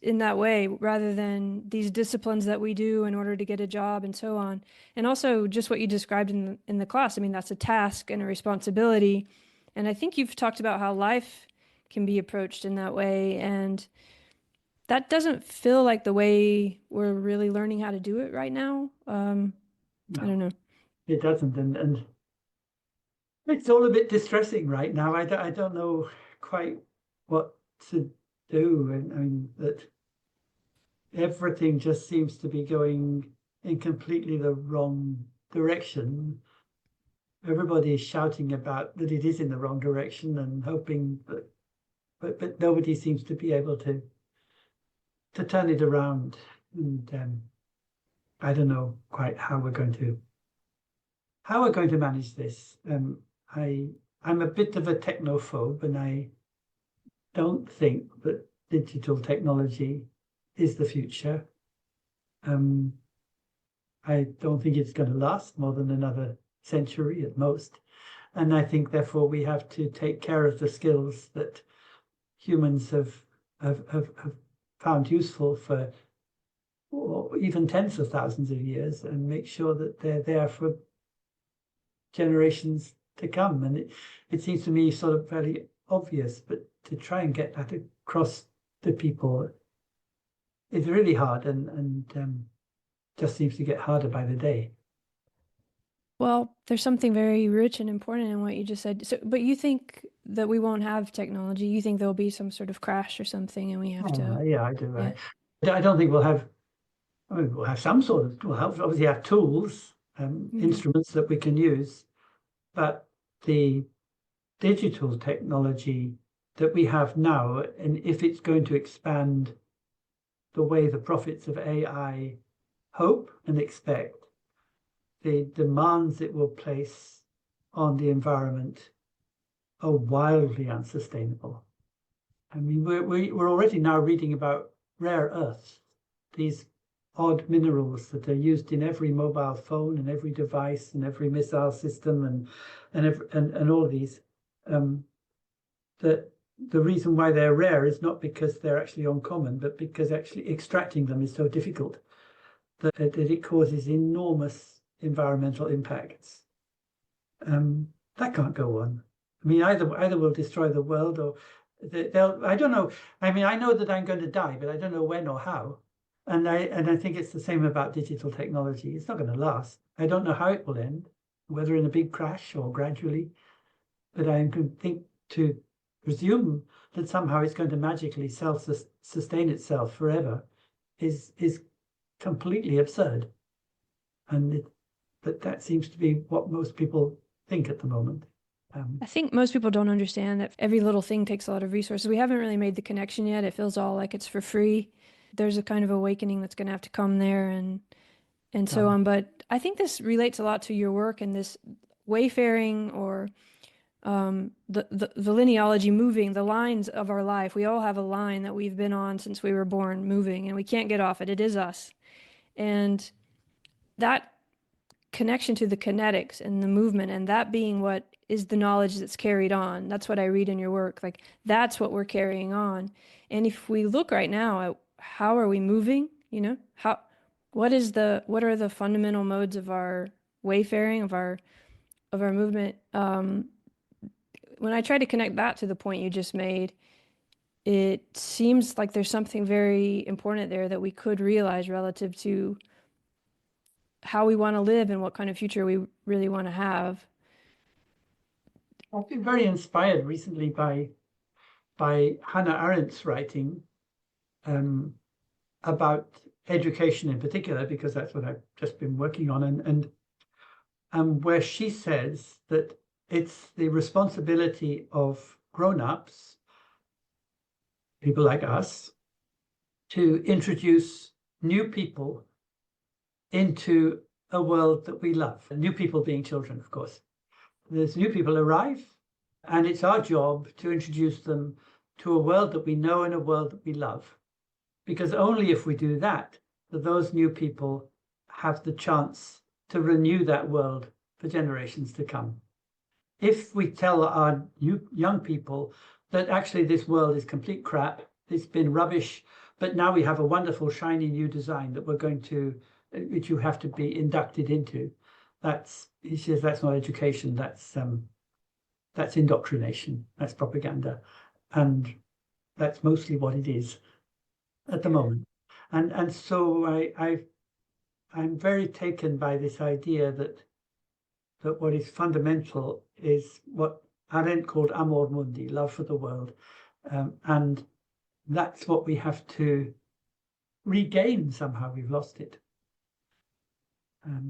in that way, rather than these disciplines that we do in order to get a job and so on, and also just what you described in the class. I mean, that's a task and a responsibility, and I think you've talked about how life can be approached in that way, and that doesn't feel like the way we're really learning how to do it right now. No, I don't know. it doesn't, and it's all a bit distressing right now. I don't know quite what to do, and I mean that everything just seems to be going in completely the wrong direction. Everybody is shouting about that it is in the wrong direction and hoping that, but nobody seems to be able to turn it around. And I don't know quite how we're going to manage this. I'm a bit of a technophobe, and I don't think that digital technology is the future. I don't think it's going to last more than another century at most. And I think, therefore, we have to take care of the skills that humans have found useful for even tens of thousands of years, and make sure that they're there for generations to come. And it seems to me sort of fairly obvious, but to try and get that across to people is really hard, and just seems to get harder by the day. Well, there's something very rich and important in what you just said. So, but you think that we won't have technology? You think there'll be some sort of crash or something, and we have to? Yeah, I do. Yeah. I don't think we'll have. I mean, we'll have some sort of. Obviously have tools, instruments that we can use, but the digital technology that we have now, and if it's going to expand the way the prophets of AI hope and expect, the demands it will place on the environment are wildly unsustainable. I mean, we're already now reading about rare earths, these odd minerals that are used in every mobile phone and every device and every missile system and all of these. That the reason why they're rare is not because they're actually uncommon, but because actually extracting them is so difficult that it causes enormous environmental impacts. That can't go on. I mean, either we'll destroy the world, or they'll. I don't know. I mean, I know that I'm going to die, but I don't know when or how. And I think it's the same about digital technology. It's not going to last. I don't know how it will end, whether in a big crash or gradually. But I think to presume that somehow it's going to magically self-sustain itself forever is completely absurd. But that seems to be what most people think at the moment. I think most people don't understand that every little thing takes a lot of resources. We haven't really made the connection yet. It feels all like it's for free. There's a kind of awakening that's going to have to come there and so on. But I think this relates a lot to your work and this wayfaring or the lineology, moving, the lines of our life. We all have a line that we've been on since we were born, moving, and we can't get off it. It is us. And that connection to the kinetics and the movement, and that being what is the knowledge that's carried on. That's what I read in your work. Like, that's what we're carrying on. And if we look right now at how are we moving, what are the fundamental modes of our wayfaring, of our movement? When I try to connect that to the point you just made, it seems like there's something very important there that we could realize relative to how we want to live and what kind of future we really want to have. I've been very inspired recently by Hannah Arendt's writing about education in particular, because that's what I've just been working on, and where she says that it's the responsibility of grown-ups, people like us, to introduce new people into a world that we love. New people being children, of course. There's new people arrive, and it's our job to introduce them to a world that we know and a world that we love. Because only if we do that, that those new people have the chance to renew that world for generations to come. If we tell our young people that actually this world is complete crap, it's been rubbish, but now we have a wonderful, shiny new design that which you have to be inducted into, he says that's not education, that's indoctrination, that's propaganda, and that's mostly what it is at the moment. And so I'm very taken by this idea that what is fundamental is what Arendt called amor mundi, love for the world, and that's what we have to regain somehow. We've lost it.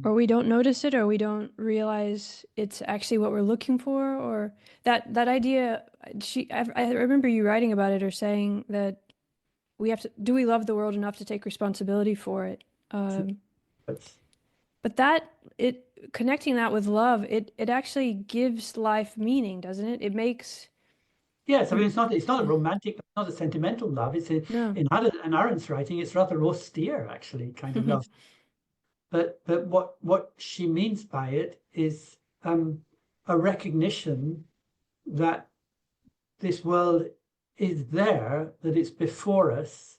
Or we don't notice it, or we don't realize it's actually what we're looking for, or that idea. I remember you writing about it or saying that we have to. Do we love the world enough to take responsibility for it? But connecting that with love, it actually gives life meaning, doesn't it? It makes. Yes, I mean it's not a romantic, it's not a sentimental love. It's in Arendt's writing, it's rather austere, actually, kind of love. But what she means by it is a recognition that this world is there, that it's before us,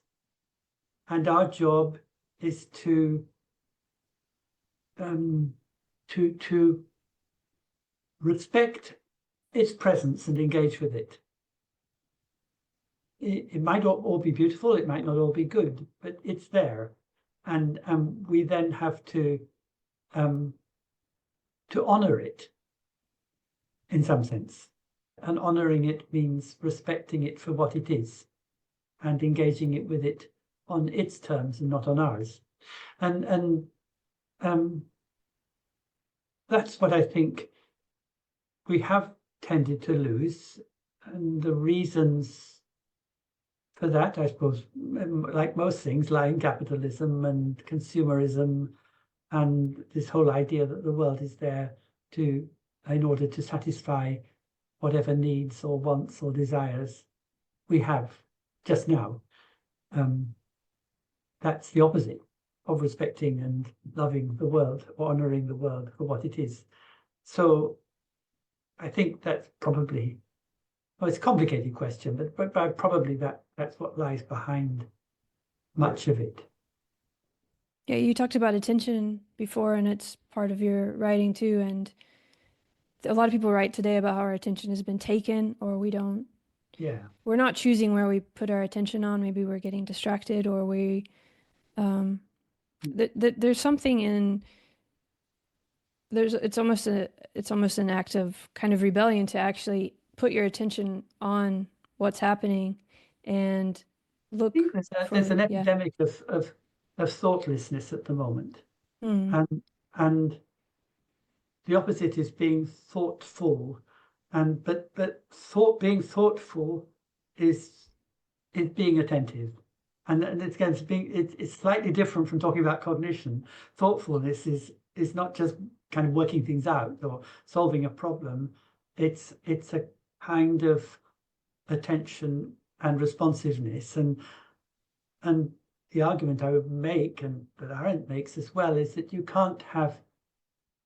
and our job is to respect its presence and engage with it. It might not all be beautiful, it might not all be good, but it's there. And we then have to honor it in some sense. And honoring it means respecting it for what it is and engaging it with it on its terms and not on ours. And that's what I think we have tended to lose. And the reasons for that, I suppose, like most things, lie in capitalism and consumerism and this whole idea that the world is there in order to satisfy whatever needs or wants or desires we have just now. That's the opposite of respecting and loving the world or honoring the world for what it is. So I think that's probably, well, it's a complicated question, but probably that's what lies behind much of it. Yeah, you talked about attention before, and it's part of your writing too. And a lot of people write today about how our attention has been taken, or we're not choosing where we put our attention on. Maybe we're getting distracted, or there's something in it's almost an act of kind of rebellion to actually put your attention on what's happening and look I think there's an yeah. epidemic of thoughtlessness at the moment, Mm. and the opposite is being thoughtful, and but being thoughtful is being attentive, and it's again it's slightly different from talking about cognition. Thoughtfulness is not just kind of working things out or solving a problem. It's a kind of attention and responsiveness, and the argument I would make, and that Arendt makes as well, is that you can't have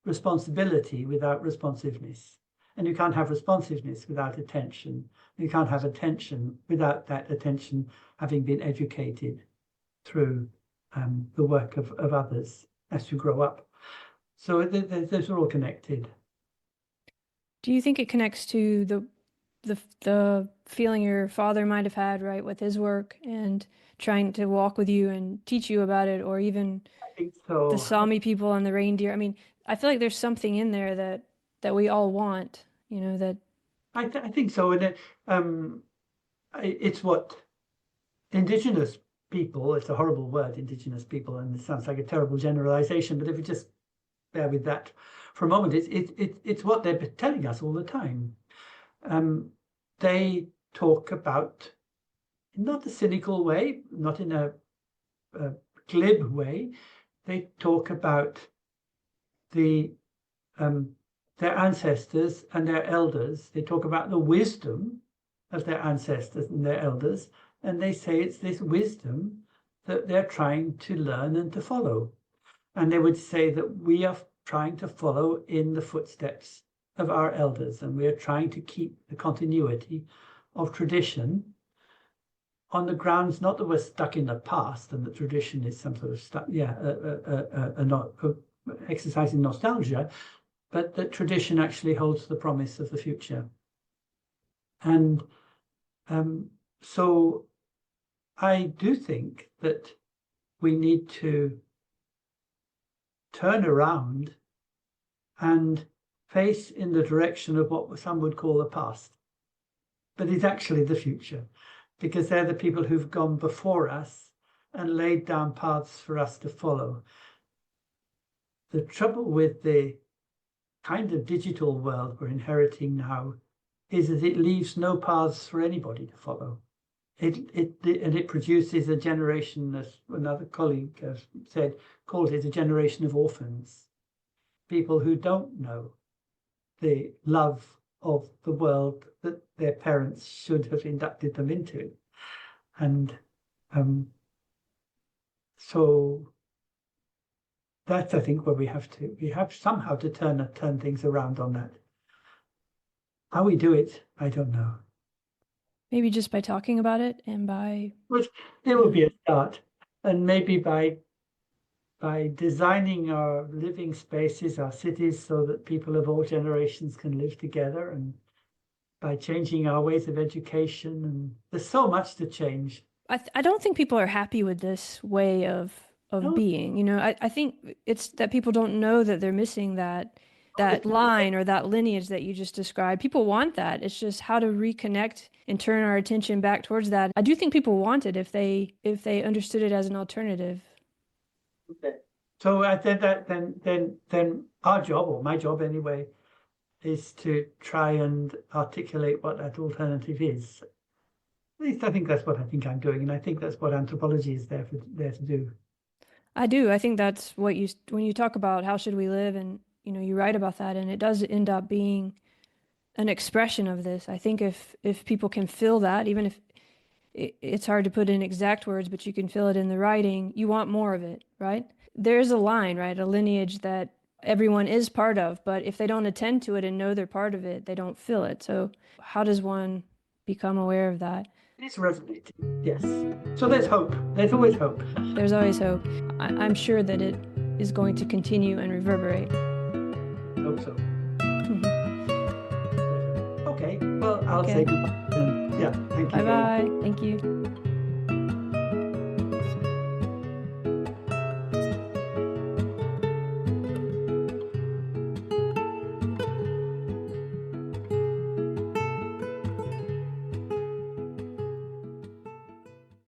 responsibility without responsiveness, and you can't have responsiveness without attention. You can't have attention without that attention having been educated through the work of others as you grow up. So those are all connected. Do you think it connects to the feeling your father might have had, right, with his work and trying to walk with you and teach you about it, or even I think so. the Sami people and the reindeer? I mean, I feel like there's something in there that we all want, that I think so, and it's what indigenous people. It's a horrible word, indigenous people, and it sounds like a terrible generalization. But if we just bear with that for a moment, it's what they're telling us all the time. They talk about, not a cynical way, not in a glib way. They talk about their ancestors and their elders. They talk about the wisdom of their ancestors and their elders, and they say it's this wisdom that they're trying to learn and to follow. And they would say that we are trying to follow in the footsteps of our elders, and we are trying to keep the continuity of tradition on the grounds not that we're stuck in the past and that tradition is some sort of exercising nostalgia, but that tradition actually holds the promise of the future. And so I do think that we need to turn around and face in the direction of what some would call the past, but it's actually the future, because they're the people who've gone before us and laid down paths for us to follow. The trouble with the kind of digital world we're inheriting now is that it leaves no paths for anybody to follow. It produces a generation, as another colleague said, called it a generation of orphans, people who don't know the love of the world that their parents should have inducted them into. And so that's, I think, where we have somehow to turn things around on that. How we do it, I don't know. maybe just by talking about it and by Which it will be a start, and maybe by designing our living spaces, our cities, so that people of all generations can live together, and by changing our ways of education. And there's so much to change. I don't think people are happy with this way of No. being. I think it's that people don't know that they're missing that line or that lineage that you just described. People want that. It's just how to reconnect and turn our attention back towards that. I do think people want it if they understood it as an alternative. Okay. So I think that then our job, or my job anyway, is to try and articulate what that alternative is. At least I think that's what I think I'm doing, and I think that's what anthropology is there to do. I do. I think that's what when you talk about how should we live, and you write about that, and it does end up being an expression of this. I think if people can feel that, even if it's hard to put in exact words, but you can feel it in the writing, you want more of it, right? There's a line, right? A lineage that everyone is part of, but if they don't attend to it and know they're part of it, they don't feel it. So how does one become aware of that? It's resonating, yes. So there's hope. There's always hope. There's always hope. I'm sure that it is going to continue and reverberate. Hope so. Okay, well, I'll say goodbye. Yeah, thank you. Bye-bye. Thank you.